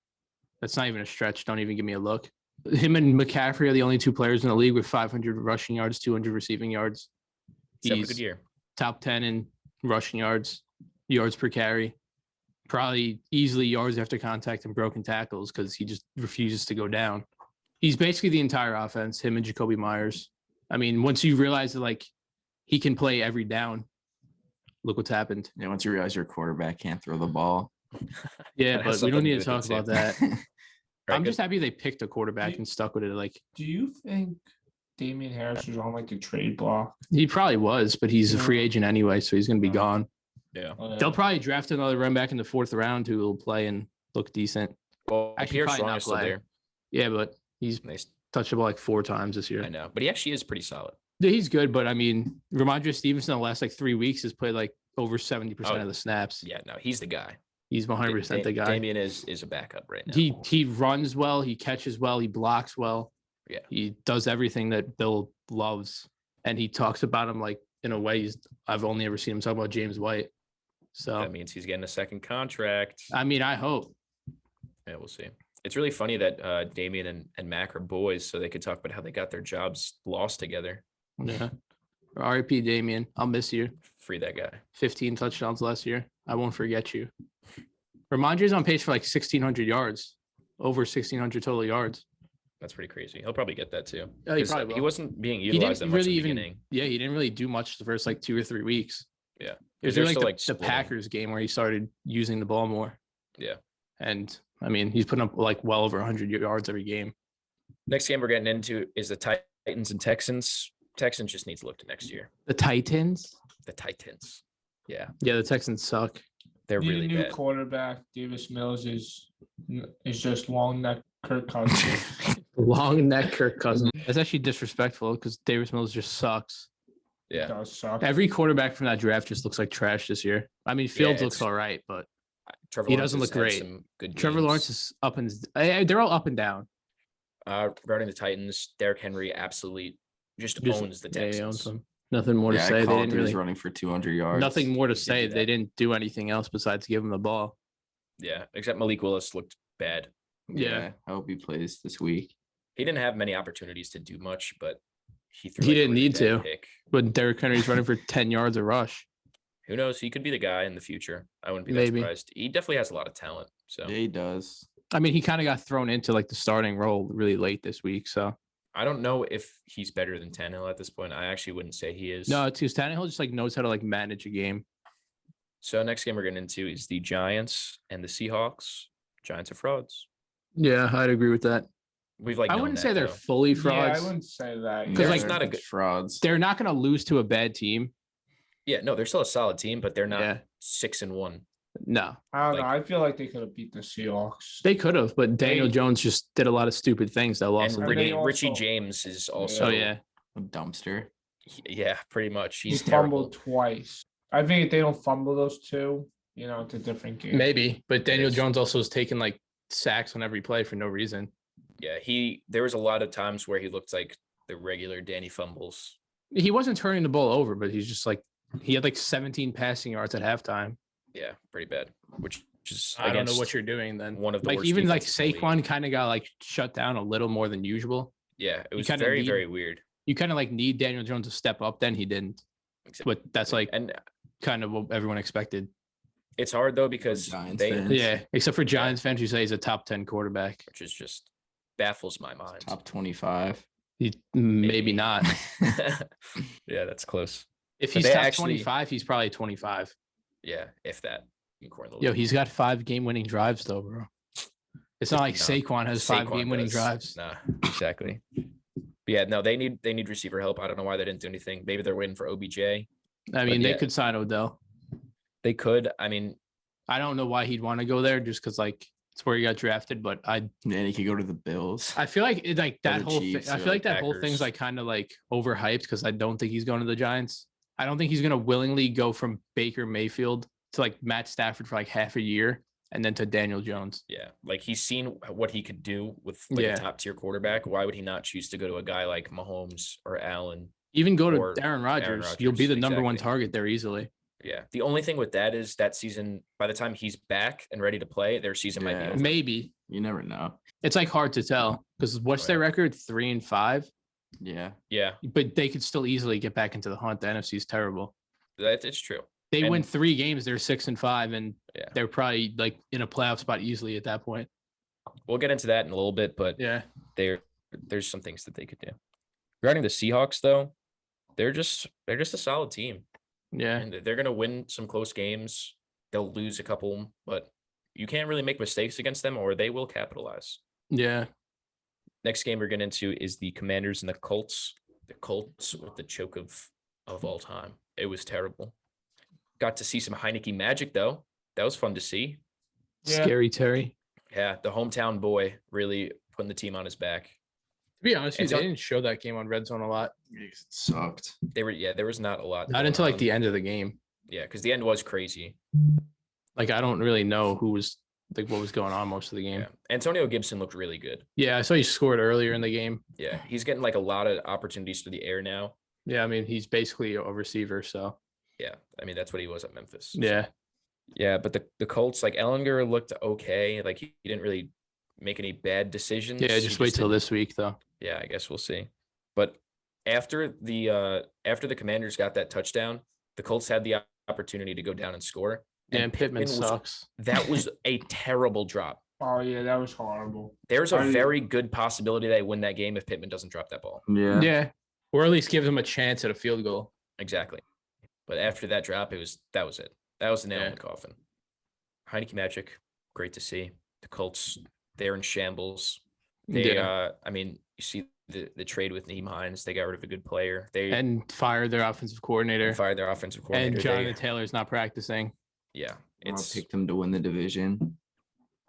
That's not even a stretch. Don't even give me a look. Him and McCaffrey are the only 2 players in the league with 500 rushing yards, 200 receiving yards. He's having a He's good year. top 10 in rushing yards, yards per carry, probably easily yards after contact and broken tackles because he just refuses to go down. He's basically the entire offense, him and Jacoby Myers. I mean, once you realize that like he can play every down, look what's happened. Yeah, once you realize your quarterback can't throw the ball. Yeah, That has but we don't something to need to do with talk it, about too. that. Right, I'm good. just happy they picked a quarterback Do- and stuck with it. Like Do you think Damian Harris was on like the trade block? he probably was, but he's a free Yeah. agent anyway, so he's going to be Yeah. gone. Yeah. They'll probably draft another run back in the 4th round who will play and look decent. Well, Actually, Pierre probably Strong not is still play. there. Yeah, but he's Nice. touched the ball like 4 times this year. I know, but he actually is pretty solid. Yeah, he's good, but I mean, Ramondre Stevenson in the last like 3 weeks has played like over 70% Oh, of the snaps. Yeah, no, he's the guy. He's 100% the guy. Damian is a backup right now. He runs well, he catches well, he blocks well. Yeah. He does everything that Bill loves, and he talks about him like in a way I've only ever seen him talk about James White. So That means he's getting a second contract. I mean, I hope. Yeah, we'll see. It's really funny that Damian and Mac are boys, so they could talk about how they got their jobs lost together. Yeah. RIP Damien, I'll miss you. Free that guy. 15 touchdowns last year. I won't forget you. Ramondre's on pace for like 1,600 yards, over 1,600 total yards. That's pretty crazy. He'll probably get that too. Yeah, he 'Cause probably he will. wasn't being He utilized that didn't much really in the even, beginning. yeah, he didn't really do much the first like 2 or 3 weeks. Yeah. It was They're like still, the, like, the splitting. Packers game where he started using the ball more. Yeah. And I mean, he's putting up like well over 100 yards every game. Next game we're getting into is the Titans and Texans. Texans just need to look to next year. The Titans? The Titans. Yeah, Yeah, the Texans suck. they're Need really a new bad. quarterback. Davis Mills is just long neck Kirk Cousins. Long neck Kirk Cousins. That's actually disrespectful because Davis Mills just sucks. Yeah. Does suck. Every quarterback from that draft just looks like trash this year. I mean, Fields looks it's- all right, but Trevor He Lawrence doesn't has look had great. some good Trevor games. Lawrence is up and they're all up and down. Regarding the Titans, Derrick Henry absolutely just Just- owns the yeah, he owns Texans. them. Nothing more to Yeah, say. They Call didn't was really. running for 200 yards. Nothing more to He did say. do They that. didn't do anything else besides give him the ball. Yeah, except Malik Willis looked bad. Yeah. I hope he plays this week. He didn't have many opportunities to do much, but he threw He like, a didn't really need bad to. pick. But Derrick Henry's running for 10 yards a rush. Who knows? He could be the guy in the future. I wouldn't be that Maybe. surprised. He definitely has a lot of talent. So Yeah, he does. I mean, he kind of got thrown into like the starting role really late this week. So I don't know if he's better than Tannehill at this point. I actually wouldn't say he is. no, it's because Tannehill just like knows how to like manage a game. So next game we're getting into is the Giants and the Seahawks. Giants are frauds. Yeah, I'd agree with that. We've like I known wouldn't that, say they're though. fully Yeah, frauds. I wouldn't say that. Because, like, They're not a good- frauds. They're not going to lose to a bad team. Yeah, no, they're still a solid team, but they're not Yeah. 6-1. No, I don't know. like- I feel like they could have beat the Seahawks. they could have, but Daniel They- Jones just did a lot of stupid things that lost And them. Rick- Richie, they Richie also- James is also Oh yeah, A dumpster. yeah, pretty much. He He's terrible. fumbled twice. I think if they don't fumble those two, it's a different game. maybe. But Daniel is. Jones also is taking like sacks on every play for no reason. Yeah, there was a lot of times where he looked like the regular Danny fumbles. He wasn't turning the ball over, but he's just like he had like 17 passing yards at halftime. Yeah, pretty bad. Which is I don't know against what you're doing then. one of the Like worst even like defenses in the league. Saquon kind of got like shut down a little more than usual. Yeah, it was kinda very need- very weird. You kind of like need Daniel Jones to step up. Then he didn't. But that's like And kind of what everyone expected. it's hard though because Giants they, fans. Yeah, except for Giants fans who say he's a top 10 quarterback. which is just baffles my mind. Top 25. He, maybe Maybe. not. Yeah, that's close. If But he's they top actually- 25, he's probably 25. Yeah, if that. in corner Yo, league. he's got 5 game-winning drives though, bro. It's not like No, Saquon has 5 Saquon game-winning does. drives. Nah, exactly. But yeah, no, they need receiver help. I don't know why they didn't do anything. Maybe they're waiting for OBJ. I mean, they yeah. could sign Odell. They could. I mean, I don't know why he'd want to go there just because like It's where he got drafted, but And he could go to the Bills. I feel like Or that the whole thing. Chiefs I or feel like that whole Packers. thing's like kind of like overhyped because I don't think he's going to the Giants. I don't think he's going to willingly go from Baker Mayfield to like Matt Stafford for like half a year and then to Daniel Jones. Yeah, like he's seen what he could do with like Yeah. a top tier quarterback. Why would he not choose to go to a guy like Mahomes or Allen? Even go to Or Aaron Rodgers. Rodgers, You'll be the number one exactly. target there easily. Yeah. The only thing with that is that season, by the time he's back and ready to play, their season might be Yeah. over. Maybe. You never know. It's like hard to tell because what's their record? 3-5, Yeah. Yeah, but they could still easily get back into the hunt. The NFC is terrible. it's true. They And- win 3 games, they're 6-5, and Yeah. they're probably like in a playoff spot easily at that point. We'll get into that in a little bit, but Yeah. there's some things that they could do. Regarding the Seahawks, though, they're just a solid team. Yeah. And they're gonna win some close games. They'll lose a couple, but you can't really make mistakes against them, or they will capitalize. Yeah. Next game we're getting into is the Commanders and the Colts. The Colts with the choke of all time. It was terrible. Got to see some Heineke magic though. That was fun to see. Yeah. Scary Terry. Yeah, the hometown boy really putting the team on his back. To be honest, It's they on- didn't show that game on Red Zone a lot. It sucked. There was not a lot. Not going until like on. the end of the game. Yeah, because the end was crazy. Like I don't really know who was like what was going on most of the game. Yeah. Antonio Gibson looked really good. Yeah, I saw he scored earlier in the game. Yeah, he's getting like a lot of opportunities through the air now. Yeah, I mean he's basically a receiver, so Yeah, I mean that's what he was at Memphis. yeah. Yeah, but the Colts, like Ellinger looked okay. Like he didn't really make any bad decisions. Yeah, He just wait till didn't- this week though. Yeah, I guess we'll see. But after the Commanders got that touchdown, the Colts had the opportunity to go down and score. Yeah, and Pittman was- sucks. That was a terrible drop. Oh yeah, that was horrible. There's a I- very good possibility they win that game if Pittman doesn't drop that ball. Yeah. Yeah. Or at least give them a chance at a field goal. Exactly. But after that drop, that was it. That was the nail Yeah. in the coffin. Heineke Magic, great to see. The Colts, they're in shambles. They I mean, you see the trade with Naeem Hines, they got rid of a good player. They and fired their offensive coordinator. fired their offensive coordinator. And They- Jonathan Taylor's not practicing. yeah, I it's picked them to win the division.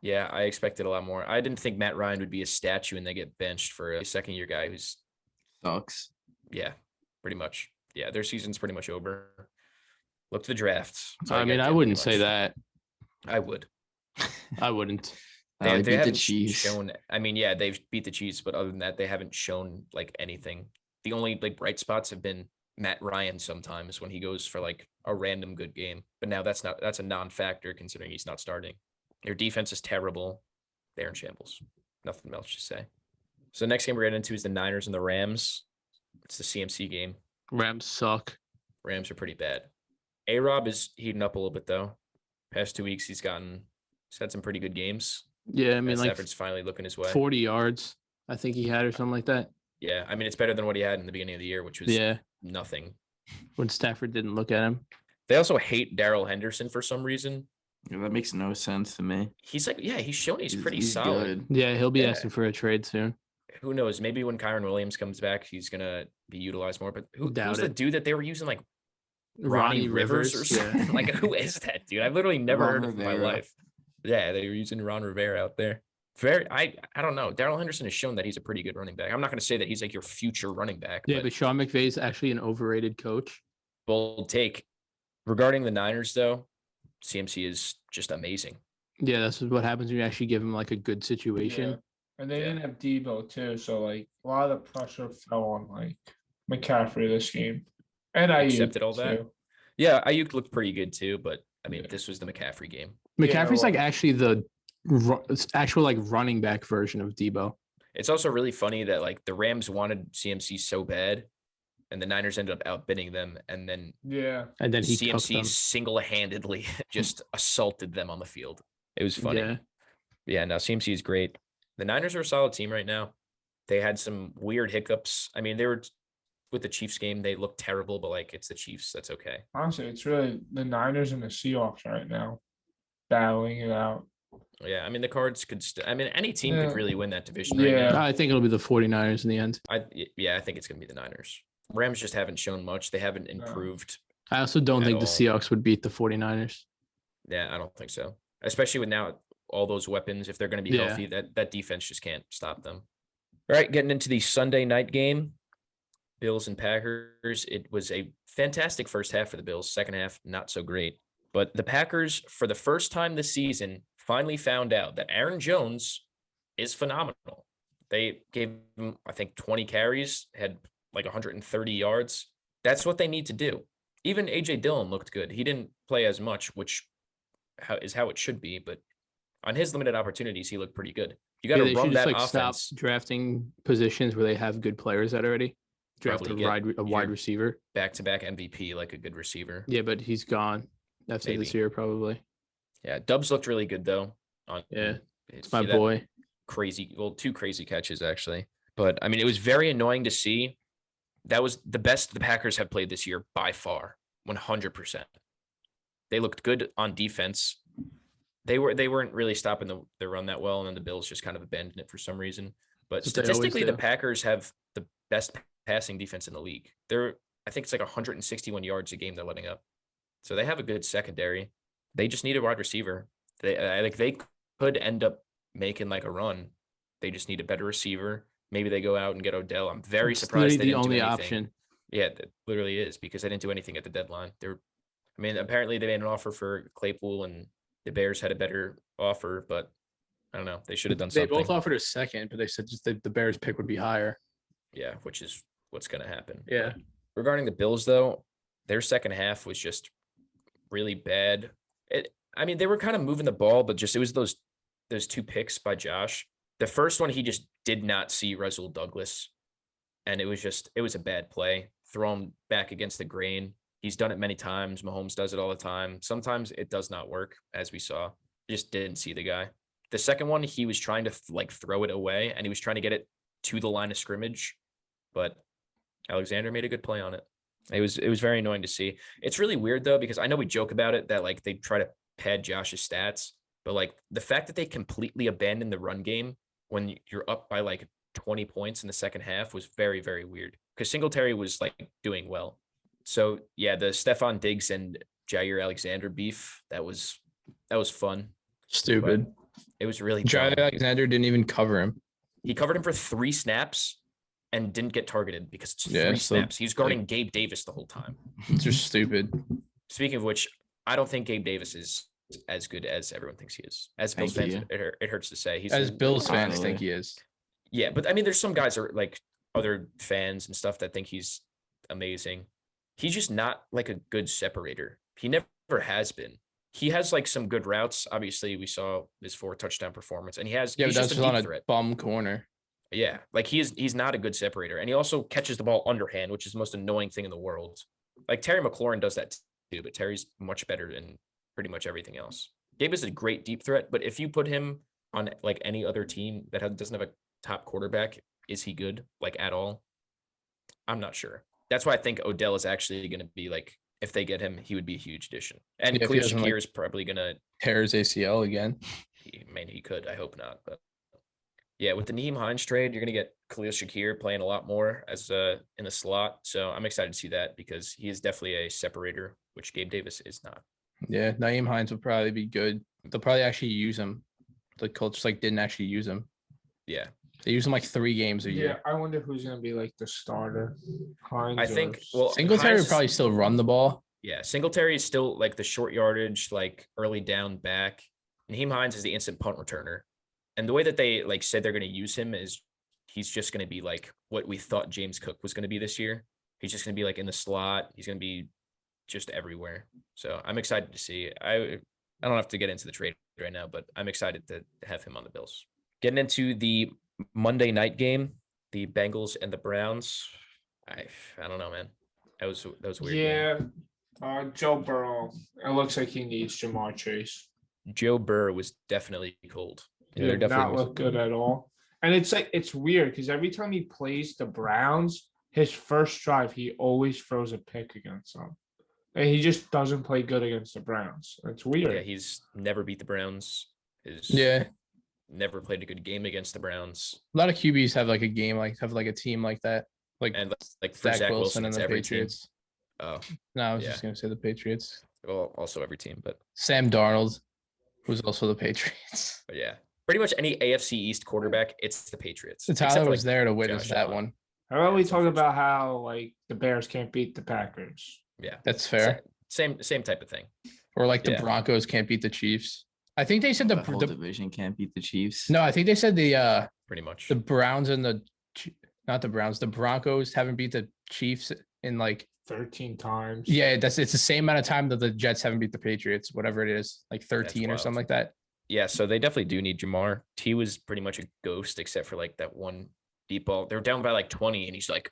yeah, I expected a lot more. I didn't think Matt Ryan would be a statue and they get benched for a second year guy who's Sucks. yeah, pretty much. Yeah, their season's pretty much over. Look to the drafts. That's all I mean, gotta I do, wouldn't pretty say much. that. I would. I wouldn't. They beat the haven't Chiefs. shown. I mean, yeah, they've beat the Chiefs, but other than that, they haven't shown like anything. The only like bright spots have been Matt Ryan sometimes when he goes for like a random good game. But now that's a non-factor considering he's not starting. Their defense is terrible. They're in shambles. Nothing else to say. So the next game we're getting into is the Niners and the Rams. It's the CMC game. Rams suck. Rams are pretty bad. A-Rob is heating up a little bit though. Past 2 weeks he's had some pretty good games. Yeah, I mean, Matt like Stafford's finally looking his way. 40 yards, I think he had, or something like that. Yeah, I mean it's better than what he had in the beginning of the year, which was Yeah, nothing. when Stafford didn't look at him. They also hate Darrell Henderson for some reason. Yeah, that makes no sense to me. He's like, yeah, he's shown he's pretty He's solid. good. Yeah, he'll be Yeah. asking for a trade soon. Who knows? Maybe when Kyron Williams comes back, he's gonna be utilized more. But who's Doubt the it. dude that they were using like Ronnie Rivers or something? Yeah. Like who is that dude? I've literally never Ron heard of him in my Rivera. life. Yeah, they were using Ron Rivera out there. I don't know. Darrell Henderson has shown that he's a pretty good running back. I'm not gonna say that he's like your future running back. Yeah, but Sean McVay's actually an overrated coach. bold take. Regarding the Niners, though, CMC is just amazing. Yeah, that's what happens when you actually give him like a good situation. Yeah. And they Yeah. didn't have Debo too, so like a lot of the pressure fell on like McCaffrey this game. And I Accepted all that? Yeah, Ayuk looked pretty good too, but I mean, Yeah. this was the McCaffrey game. McCaffrey's like well- actually the actual like running back version of Debo. It's also really funny that like the Rams wanted CMC so bad, and the Niners ended up outbidding them, and then Yeah. And then he took CMC them. single-handedly just assaulted them on the field. It was funny. Yeah. Yeah, no, CMC is great. The Niners are a solid team right now. They had some weird hiccups. I mean, they were with the Chiefs game, they looked terrible, but like it's the Chiefs. That's okay. Honestly, it's really the Niners and the Seahawks right now battling it out. Yeah, I mean, the Cards could I mean, any team Yeah. could really win that division right Yeah. now. I think it'll be the 49ers in the end. I think it's going to be the Niners. Rams just haven't shown much. They haven't improved. I also don't At think the all. Seahawks would beat the 49ers. Yeah, I don't think so. Especially with now all those weapons, if they're going to be Yeah. healthy, that defense just can't stop them. All right, getting into the Sunday night game, Bills and Packers. It was a fantastic first half for the Bills. Second half, not so great. But the Packers, for the first time this season, finally found out that Aaron Jones is phenomenal. They gave him, I think, 20 carries, had like 130 yards. That's what they need to do. Even A.J. Dillon looked good. He didn't play as much, which is how it should be. But on his limited opportunities, he looked pretty good. You got to They should run just that like stop offense. drafting positions where they have good players that already. Draft Probably a get wide your receiver. Back-to-back MVP, like a good receiver. Yeah, but he's gone after this Maybe. year, probably. Yeah, Dubs looked really good though. Yeah, it's my boy. Two crazy catches actually. But I mean, it was very annoying to see. That was the best the Packers have played this year by far, 100%. They looked good on defense. They weren't really stopping the run that well, and then the Bills just kind of abandoned it for some reason. But That's what they always statistically, the do. Packers have the best passing defense in the league. I think it's like 161 yards a game they're letting up. So they have a good secondary. They just need a wide receiver. They could end up making like a run. They just need a better receiver. Maybe they go out and get Odell. I'm very It's surprised they literally didn't the do only anything. option. Yeah, that literally is, because they didn't do anything at the deadline. Apparently they made an offer for Claypool and the Bears had a better offer, but I don't know. They should have done They something. both offered a second, but they said just the Bears pick would be higher. Yeah, which is what's going to happen. Yeah. Regarding the Bills, though, their second half was just really bad. They were kind of moving the ball, but just it was those two picks by Josh. The first one, he just did not see Rasul Douglas, and it was a bad play. Throw him back against the grain. He's done it many times. Mahomes does it all the time. Sometimes it does not work, as we saw. Just didn't see the guy. The second one, he was trying to throw it away, and he was trying to get it to the line of scrimmage, but Alexander made a good play on it. It was very annoying to see. It's really weird though, because I know we joke about it that they try to pad Josh's stats, but the fact that they completely abandoned the run game when you're up by 20 points in the second half was very, very weird, because Singletary was doing well. So yeah, the Stephon Diggs and Jair Alexander beef, that was fun. Stupid. It was really Jair dumb. Alexander didn't even cover him. He covered him for 3 snaps and didn't get targeted because it's 3 Yeah, so, snaps. He was guarding Gabe Davis the whole time. It's just stupid. Speaking of which, I don't think Gabe Davis is as good as everyone thinks he is. As Bills Thank fans, it hurts to say. As Bills fans Finally. think he is. Yeah, but there's some guys are other fans and stuff that think he's amazing. He's just not a good separator. He never has been. He has some good routes. Obviously, we saw his 4 touchdown performance, and Yeah, he's but just that's a just deep on a threat. bum corner. Yeah, he's not a good separator, and he also catches the ball underhand, which is the most annoying thing in the world. Terry McLaurin does that too, but Terry's much better in pretty much everything else. Gabe is a great deep threat, but if you put him on any other team that doesn't have a top quarterback, is he good at all? I'm not sure. That's why I think Odell is actually going to be if they get him, he would be a huge addition. And Yeah, if he Khalil doesn't, Shakir is probably going to. Tear his ACL again. He could. I hope not, but. Yeah, with the Nyheim Hines trade, you're going to get Khalil Shakir playing a lot more as in the slot. So I'm excited to see that, because he is definitely a separator, which Gabe Davis is not. Yeah, Nyheim Hines will probably be good. They'll probably actually use him. The Colts didn't actually use him. Yeah. They use him 3 games a Yeah, year. I wonder who's gonna be the starter. Hines I think, or- Singletary Hines would probably still run the ball. Yeah, Singletary is still the short yardage, early down back. Nyheim Hines is the instant punt returner. And the way that they said they're going to use him is he's just going to be what we thought James Cook was going to be this year. He's just going to be in the slot. He's going to be just everywhere. So I'm excited to see. I don't have to get into the trade right now, but I'm excited to have him on the Bills. Getting into the Monday night game, the Bengals and the Browns. I don't know, man. That was weird. Yeah, Joe Burrow. It looks like he needs Jamar Chase. Joe Burrow was definitely cold. He did not look good at all. And it's weird because every time he plays the Browns, his first drive, he always throws a pick against them. And he just doesn't play good against the Browns. It's weird. Yeah, he's never beat the Browns. Never played a good game against the Browns. A lot of QBs have a game have a team like that. And for Zach Wilson, and it's the every Patriots. team. Oh, No, I was yeah. just gonna say the Patriots. Well, also every team, but Sam Darnold. was also the Patriots. But yeah, pretty much any AFC East quarterback, it's the Patriots. Except Tyler for, was like, there to witness Josh that Allen. one. How about Yeah, we it's talk unfortunate. about how like the Bears can't beat the Packers? Yeah, That's fair. same type of thing. Or like the Yeah. Broncos can't beat the Chiefs. I think they said The whole division can't beat the Chiefs. no, I think they said the Pretty much. Browns and not the Browns, the Broncos haven't beat the Chiefs in like 13 times. yeah, it's the same amount of time that the Jets haven't beat the Patriots, whatever it is, like 13 or wild. something like that. Yeah, so they definitely do need Jamar. T was pretty much a ghost except for like that one deep ball. They were down by like 20, and he's like,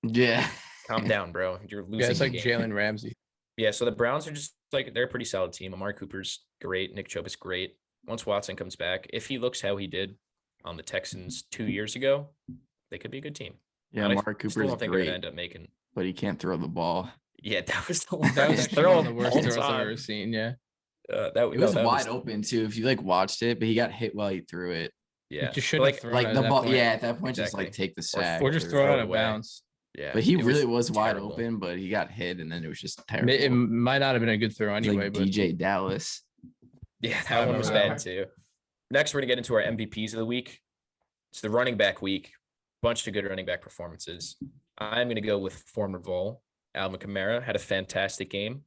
Yeah. "Calm down, bro. You're losing." Yeah, it's the like game." Jalen Ramsey. Yeah, so the Browns are just like they're a pretty solid team. Amari Cooper's great. Nick Chubb is great. Once Watson comes back, if he looks how he did on the Texans 2 years ago, they could be a good team. Yeah, I Mark still Cooper's don't think they're great, gonna end up making. but he can't throw the ball. Yeah, that was the That was worst actually throw one of the worst all throws I've time. ever seen. Yeah. It was wide open too. If you like watched it, but he got hit while he threw it. Yeah, just but, shouldn't like have thrown Like it the at that ball, point. yeah. At that point, just like Exactly. take the sack Or just or throw it throw out it of away. bounds. yeah. But he it really was wide terrible. open, but he got hit, and then it was just It terrible. might not have been a good throw It was anyway, like but DJ Dallas. Yeah, I that one remember was that bad one. too. Next, we're gonna get into our MVPs of the week. It's the running back week. Bunch of good running back performances. I'm gonna go with former Vol. Alvin Kamara had a fantastic game.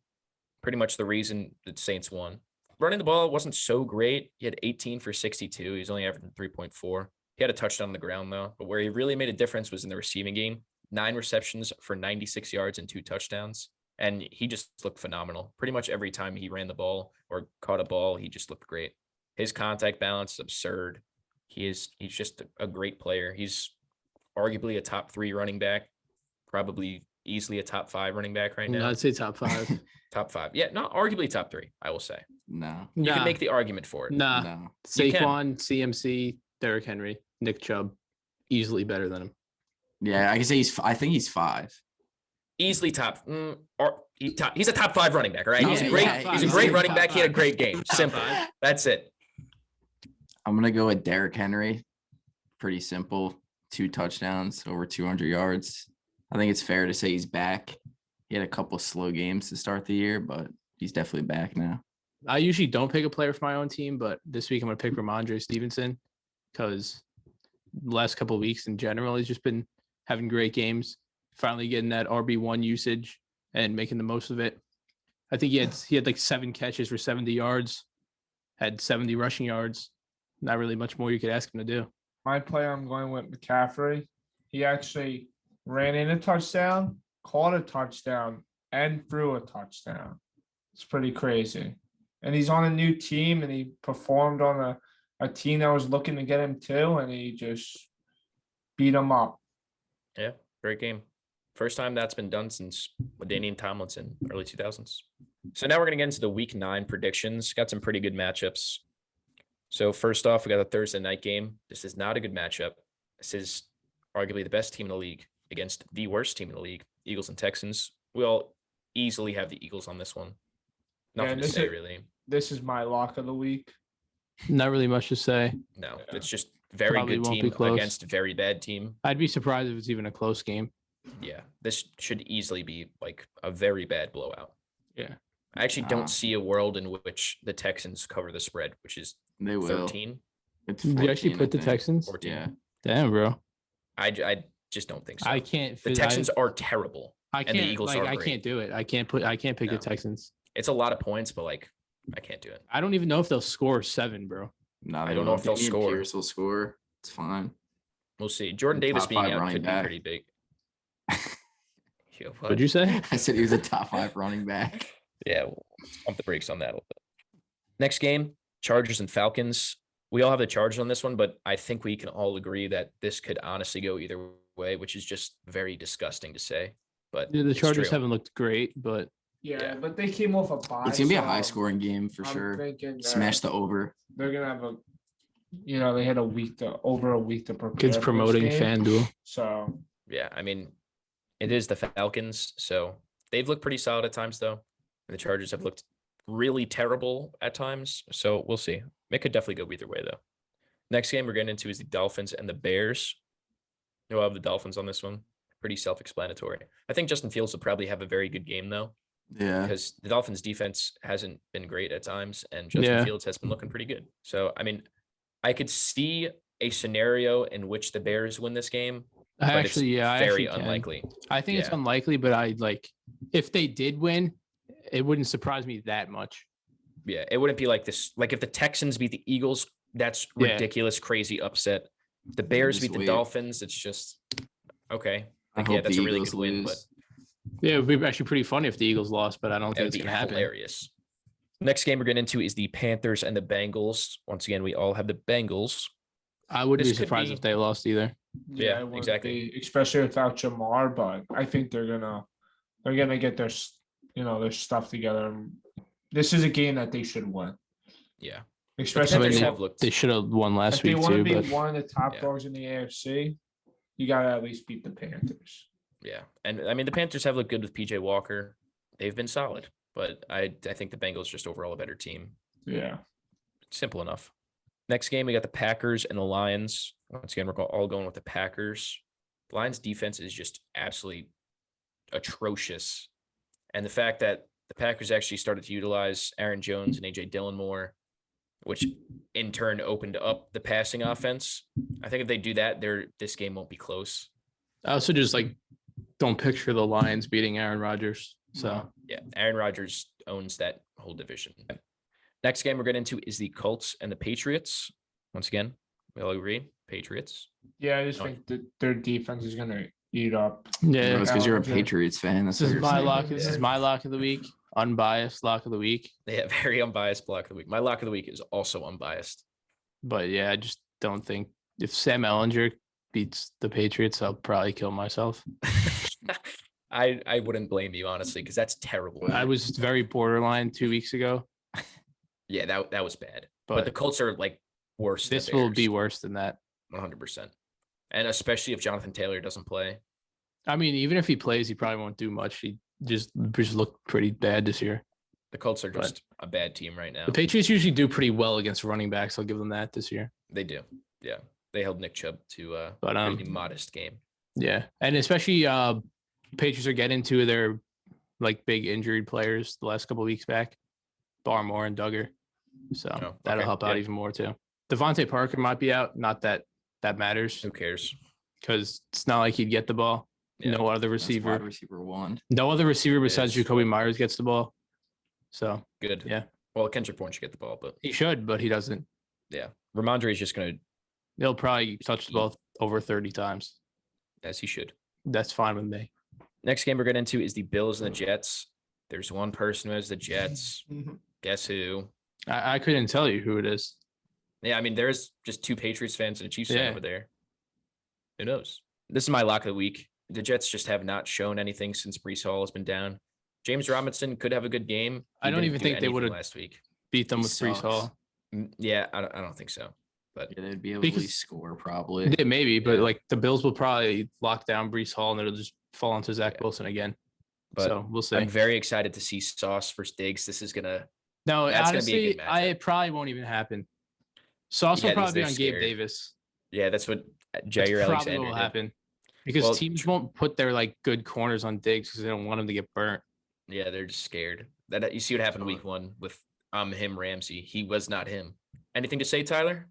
Pretty much the reason the Saints won. Running the ball wasn't so great. He had 18 for 62. He's only averaging 3.4. He had a touchdown on the ground though, but where he really made a difference was in the receiving game. 9 receptions for 96 yards and 2 touchdowns. And he just looked phenomenal. Pretty much every time he ran the ball or caught a ball, he just looked great. His contact balance is absurd. He's just a great player. He's arguably a top 3 running back, probably easily a top 5 running back right now. I'd say top 5. Top 5. Yeah, not arguably top 3, I will say. No, You nah, can make the argument for it. nah. no. You can. Saquon, CMC, Derrick Henry, Nick Chubb, easily better than him. Yeah, I can say I think he's 5. Easily top. He's a top 5 running back, all right? No, He's yeah, great. yeah, He's a he's great a running top back. He had a 5. great game. Top Simple. 5. That's it. I'm gonna go with Derrick Henry. Pretty simple. 2 touchdowns, over 200 yards. I think it's fair to say he's back. He had a couple slow games to start the year, but he's definitely back now. I usually don't pick a player for my own team, but this week I'm going to pick Ramondre Stevenson because the last couple of weeks in general, he's just been having great games, finally getting that RB1 usage and making the most of it. I think he had like 7 catches for 70 yards, had 70 rushing yards. Not really much more you could ask him to do. My player, I'm going with McCaffrey. He actually ran in a touchdown, caught a touchdown, and threw a touchdown. It's pretty crazy. And he's on a new team, and he performed on a team that was looking to get him too, and he just beat him up. Yeah, great game. First time that's been done since LaDainian Tomlinson, early 2000s. So now we're going to get into the week 9 predictions. Got some pretty good matchups. So first off, we got a Thursday night game. This is not a good matchup. This is arguably the best team in the league against the worst team in the league, Eagles and Texans. We all easily have the Eagles on this one. Nothing to say, really. This is my lock of the week. Not really much to say. No, Yeah. it's just very Probably good won't be team close. against very bad team. I'd be surprised if it's even a close game. Yeah, this should easily be like a very bad blowout. Yeah. I actually Ah. don't see a world in which the Texans cover the spread, which is They will. 13, It's Did you actually 14, put I the think. Texans? 14. Yeah. Damn, bro. I just don't think so. I can't. The Texans are terrible. I and the can't. Eagles Like, are I great. can't do it. I can't pick No. the Texans. It's a lot of points, but like I can't do it. I don't even know if they'll score 7, bro. No, I they don't know will. if they'll Dameon score. Pierce will score. It's fine. We'll see. Jordan The Davis top being 5 out running could be back. pretty big. Yeah, What'd you say? I said he was a top 5 running back. Yeah, we'll pump the brakes on that a little bit. Next game, Chargers and Falcons. We all have the Chargers on this one, but I think we can all agree that this could honestly go either way, which is just very disgusting to say. But Yeah, the it's Chargers true. haven't looked great, but Yeah, Yeah. but they came off a bye. It's gonna be a so high scoring game for I'm sure. thinking that Smash the over. They're gonna have they had over a week to prepare. kids for this promoting game. FanDuel. So Yeah, I mean, it is the Falcons, so they've looked pretty solid at times, though. And the Chargers have looked really terrible at times, so we'll see. It could definitely go either way, though. Next game we're getting into is the Dolphins and the Bears. You'll have the Dolphins on this one. Pretty self-explanatory. I think Justin Fields will probably have a very good game, though. Yeah. because the Dolphins defense hasn't been great at times, and Justin Yeah. Fields has been looking pretty good. So, I mean, I could see a scenario in which the Bears win this game, I but actually, it's I very actually can. unlikely. I think it's Yeah. unlikely, but I like if they did win, it wouldn't surprise me that much. Yeah, it wouldn't be like this. Like if the Texans beat the Eagles, that's Yeah. ridiculous, crazy upset. If the Bears Just beat the wait. Dolphins, it's just okay. I Like, hope yeah, that's the a really Eagles good win, but lose. Yeah, it would be actually pretty funny if the Eagles lost, but I don't that think would it's be gonna happen. hilarious. Next game we're getting into is the Panthers and the Bengals. Once again, we all have the Bengals. I wouldn't This be could surprised be- if they lost either. Yeah, it wouldn't exactly. be, especially without Jamar, but I think they're gonna get their their stuff together. This is a game that they should win, Yeah, especially I mean, Panthers if they, have looked. They should have won last if they week want to too, be but one of the top Yeah. dogs in the AFC. You gotta at least beat the Panthers. Yeah, and I mean the Panthers have looked good with PJ Walker. They've been solid, but I think the Bengals just overall a better team. Yeah. Simple enough. Next game, we got the Packers and the Lions. Once again, we're all going with the Packers. The Lions defense is just absolutely atrocious. And the fact that the Packers actually started to utilize Aaron Jones and AJ Dillon more, which in turn opened up the passing offense. I think if they do that, this game won't be close. I also just like don't picture the Lions beating Aaron Rodgers. So Yeah, Aaron Rodgers owns that whole division. Next game we're getting into is the Colts and the Patriots. Once again, we all agree, Patriots. Yeah, I just Oh. think that their defense is gonna eat up. yeah, It's because you're a Yeah. Patriots fan. That's this what is you're my saying. lock. This is Yeah. my lock of the week. Unbiased lock of the week. They have very unbiased block of the week. My lock of the week is also unbiased. But yeah, I just don't think if Sam Ellinger beats the Patriots, I'll probably kill myself. I wouldn't blame you honestly, because that's terrible. I was very borderline 2 weeks ago, Yeah, that was bad. But the but Colts are like worse. than this will be Bears, worse than that. 100%. And especially if Jonathan Taylor doesn't play. I mean, even if he plays, he probably won't do much. He just looked pretty bad this year. The Colts are But- just a bad team right now. The Patriots usually do pretty well against running backs. I'll give them that this year. They do. Yeah. They held Nick Chubb to a But pretty modest game. yeah, and especially Patriots are getting two of their like big injured players the last couple of weeks back, Barmore and Duggar. So Oh, that'll okay, help out yeah. even more too. Devontae Parker might be out. Not that matters Who cares? because it's not like he'd get the ball. Yeah, No other That's receiver. wide receiver one. No other receiver besides is. Jacoby Myers gets the ball. So Good. yeah. Well, Kendrick Bourne should get the ball, but he should, but he doesn't. yeah. Ramondre is just going to, He'll probably touch the ball over 30 times. as he should. That's fine with me. Next game we're getting into is the Bills and the Jets. There's one person who has the Jets. Guess who? I couldn't tell you who it is. Yeah, I mean, there's just two Patriots fans and a Chiefs fan Yeah. over there. Who knows? This is my lock of the week. The Jets just have not shown anything since Brees Hall has been down. James Robinson could have a good game. I He don't didn't even do think they anything would've- last week. Beat them He with Brees sucks. Hall. Yeah, I don't think so. But Yeah, they'd be able Because- to at least score probably. Yeah, maybe, but Yeah. like the Bills will probably lock down Brees Hall and it'll just fall onto Zach Yeah. Wilson again. But So we'll see. I'm very excited to see Sauce versus Diggs. This is gonna No, that's gonna be a honestly, good it probably won't even happen. Sauce Yeah, will probably be they're on Gabe scared. Davis. yeah, that's what That's Jair probably Alexander what will did. happen because Well, teams won't put their like good corners on Diggs because they don't want him to get burnt. Yeah, they're just scared. That you see what happened Sure. week 1 with him Ramsey. He was not him. Anything to say, Tyler?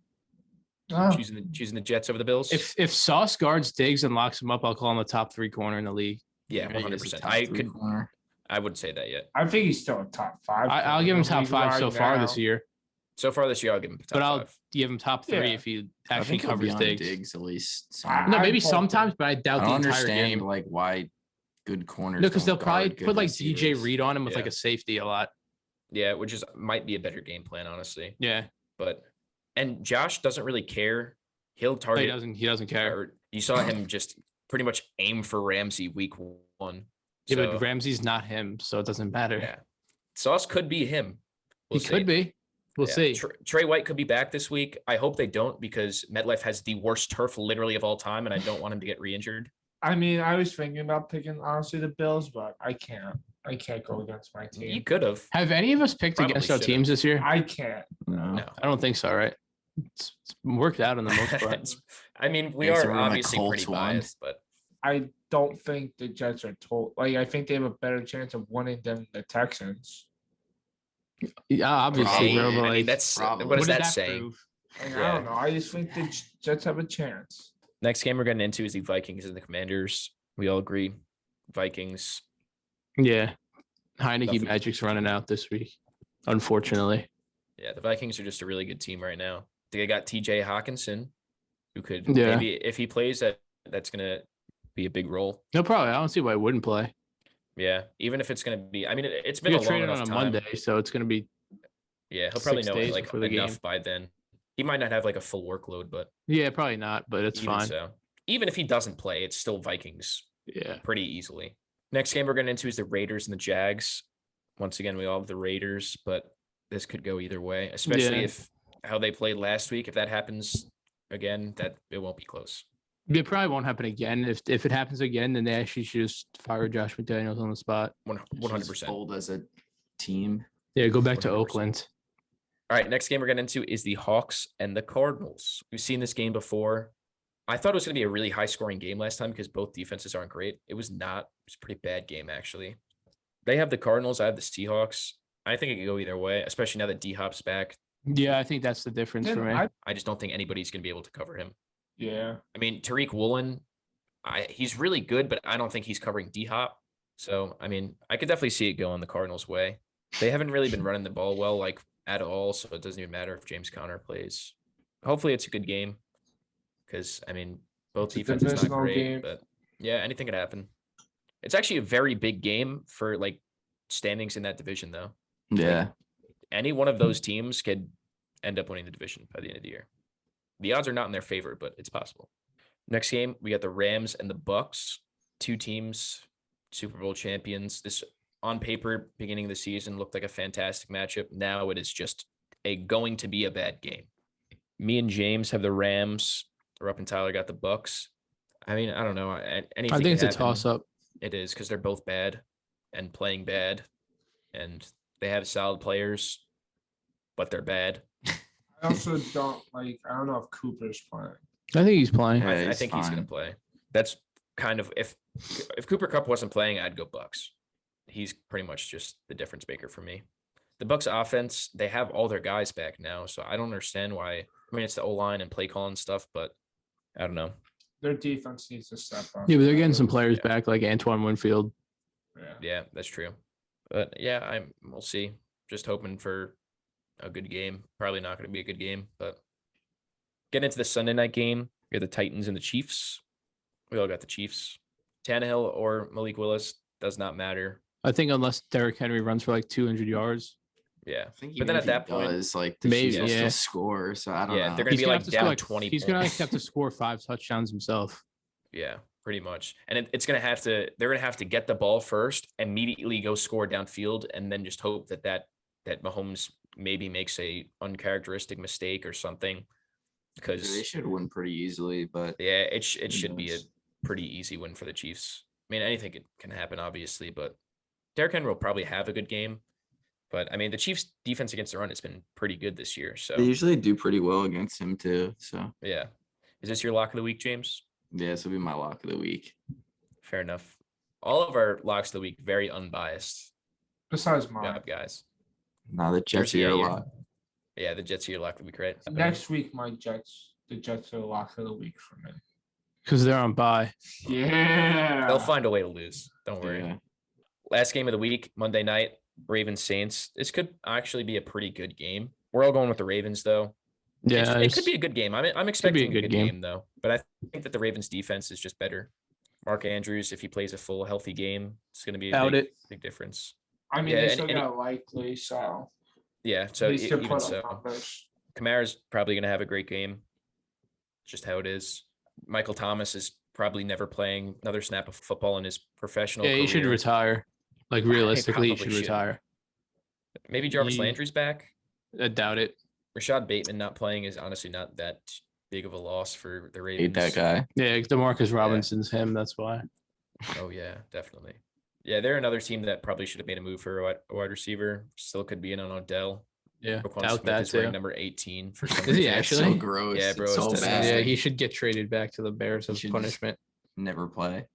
Oh, Choosing the Jets over the Bills? If Sauce guards Diggs and locks him up, I'll call him a top 3 corner in the league. yeah, Maybe as a 100%. top I three could. corner. I wouldn't say that yet. I think he's still a top 5. I'll give him top 5 so far this year. year, So far this year, I'll give him top but I'll 5. give him top 3 Yeah. if he I actually think he'll be covers on Diggs. Diggs at least. I- No, I'd maybe vote for- sometimes, but I I doubt don't the entire understand game. like why good corners. No, because they'll don't probably guard good put like DJ receivers. Reed on him with like Yeah. a safety a lot. Yeah, which is might be a better game plan, honestly. Yeah, But and Josh doesn't really care. He'll but he target. doesn't care. Or you saw him just pretty much aim for Ramsey week 1. Yeah, So, but Ramsey's not him, so it doesn't matter. yeah, Sauce could be him. He could be. We'll Yeah. see. Trey White could be back this week. I hope they don't because MetLife has the worst turf literally of all time, and I don't want him to get re-injured. I mean, I was thinking about picking honestly the Bills, but I can't. I can't go against my You team. could have. Have any of us picked Probably against our should've. teams this year? I can't. No. No. I don't think so, right? It's worked out in the most part. I mean, we Except are when the obviously pretty Colts won. biased, but I don't think the Jets are told. Like, I think they have a better chance of winning than the Texans. Yeah, obviously, Probably. bro. I But mean, like, that's probably. what is did that saying? prove? And Yeah. I don't know. I just think the Jets have a chance. Next game we're getting into is the Vikings and the Commanders. We all agree, Vikings. Yeah, Heineke Nothing. Magic's running out this week, unfortunately. Yeah, the Vikings are just a really good team right now. They got TJ Hawkinson, who could Yeah. maybe if he plays that's gonna be a big role. No, probably. I don't see why he wouldn't play. Yeah, even if it's gonna be. I mean, it's He been a got long traded enough on a time. Monday, so it's gonna be. Yeah, he'll probably 6 know days like before the enough game. by then. He might not have like a full workload, but Yeah, probably not, but it's even fine. so, even if he doesn't play, it's still Vikings Yeah. pretty easily. Next game we're getting into is the Raiders and the Jags. Once again, we all have the Raiders, but this could go either way, especially Yeah. if how they played last week. If that happens again, that it won't be close. It probably won't happen again. If it happens again, then they actually should just fire Josh McDaniels on the spot. 100%. All Fold as a team. Yeah, go back to 100%. Oakland. right, next game we're getting into is the Hawks and the Cardinals. We've seen this game before. I thought it was going to be a really high scoring game last time because both defenses aren't great. It was not. It was a pretty bad game, actually. They have the Cardinals. I have the Seahawks. I think it could go either way, especially now that D-Hop's back. Yeah, I think that's the difference for me. I just don't think anybody's going to be able to cover him. Yeah. I mean, Tariq Woolen, he's really good, but I don't think he's covering D-Hop. So, I mean, I could definitely see it going the Cardinals' way. They haven't really been running the ball well, like, at all, so it doesn't even matter if James Conner plays. Hopefully it's a good game because, I mean, both It's a defenses not divisional great, game. but yeah, anything could happen. It's actually a very big game for, like, standings in that division, though. Yeah. Any one of those teams could end up winning the division by the end of the year. The odds are not in their favor, but it's possible. Next game, we got the Rams and the Bucks, two teams, Super Bowl champions. This, on paper, beginning of the season, looked like a fantastic matchup. Now it is just going to be a bad game. Me and James have the Rams. Rupp and Tyler got the Bucks. I mean, I don't know. Anything I think it's can a happen. toss-up. It is because they're both bad and playing bad, and they have solid players, but they're bad. I also don't like. I don't know if Cooper's playing. I think he's playing. Yeah, I he's think he's going fine. to play. That's kind of if Cooper Kupp wasn't playing, I'd go Bucks. He's pretty much just the difference maker for me. The Bucks offense, they have all their guys back now, so I don't understand why. I mean, it's the O-line and play calling stuff, but I don't know. Their defense needs to step up. Yeah, but they're getting some players Yeah. back like Antoine Winfield. Yeah. Yeah, that's true. But yeah, we'll see. Just hoping for a good game. Probably not going to be a good game, but get into the Sunday night game. We have the Titans and the Chiefs. We all got the Chiefs. Tannehill or Malik Willis does not matter. I think unless Derrick Henry runs for like 200 yards. Yeah. I think But then even at if that he point, does, like the maybe, Chiefs will yeah. still score. So I don't Yeah, know. they're gonna be gonna like have to down score 20 He's gonna points. have to score 5 touchdowns himself. Yeah, pretty much. And it's gonna have to. They're gonna have to get the ball first, immediately go score downfield, and then just hope that Mahomes maybe makes a uncharacteristic mistake or something. Because They should win pretty easily, but yeah, it should be a knows? pretty easy win for the Chiefs. I mean, anything can happen, obviously, but Derrick Henry will probably have a good game. But I mean, the Chiefs' defense against the run has been pretty good this year. So they usually do pretty well against him too. So yeah, is this your lock of the week, James? yeah, this will be my lock of the week. Fair enough. All of our locks of the week very unbiased. Besides Good mine. job, guys. Now the Jets Yeah, are a you- lot. Yeah, the Jets are your lock of the week, right? Next week, the Jets are the lock of the week for me. Because they're on bye. Yeah. They'll find a way to lose. Don't worry. Yeah. Last game of the week, Monday night, Ravens Saints. This could actually be a pretty good game. We're all going with the Ravens, though. Yeah, It could be a good game. I'm expecting a good good game. game, though. But I think that the Ravens defense is just better. Mark Andrews, if he plays a full healthy game, it's going to be a Doubt big, it. big difference. I mean, Yeah, they and- still and- got Likely, so Yeah, so they still even put so, up numbers. Kamara's probably going to have a great game. Just how it is. Michael Thomas is probably never playing another snap of football in his professional Yeah, he should career. retire. Like realistically, he probably should should. retire. Maybe Jarvis He- Landry's back. I doubt it. Rashad Bateman not playing is honestly not that big of a loss for the Ravens. Hate that guy. Yeah, DeMarcus Robinson's him. That's why. Oh yeah, definitely. Yeah, they're another team that probably should have made a move for a wide receiver. Still could be in on Odell. Yeah, Roquan doubt Smith that is wearing too. number 18 for some Is he reason. It's so actually? gross. Yeah, bro, It's so it's bad. Yeah, he should get traded back to the Bears He as should just- punishment. never play.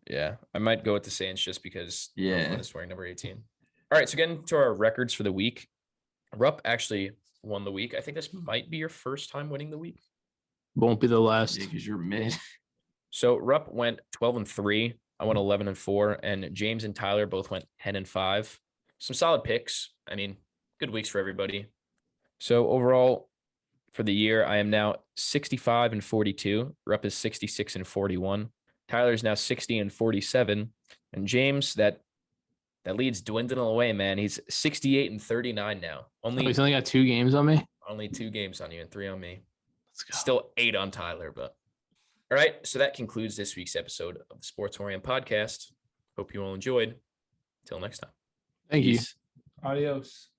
Yeah, I might go with the Saints just because Yeah. is wearing number 18. All right, so getting to our records for the week. Rupp actually won the week. I think this might be your first time winning the week. Won't be the last. Because you're mid. So Rupp went 12-3. I went 11-4, and James and Tyler both went 10-5. Some solid picks. I mean, good weeks for everybody. So overall, for the year, I am now 65-42. Rupp is 66-41. Tyler's now 60-47, and James, that lead's dwindling away, man. He's 68-39 now. He's only got 2 games on me. Only 2 games on you and 3 on me. Let's go. Still 8 on Tyler, but all right. So that concludes this week's episode of the Sportorium podcast. Hope you all enjoyed. Till next time. Thank you. Peace. Adios.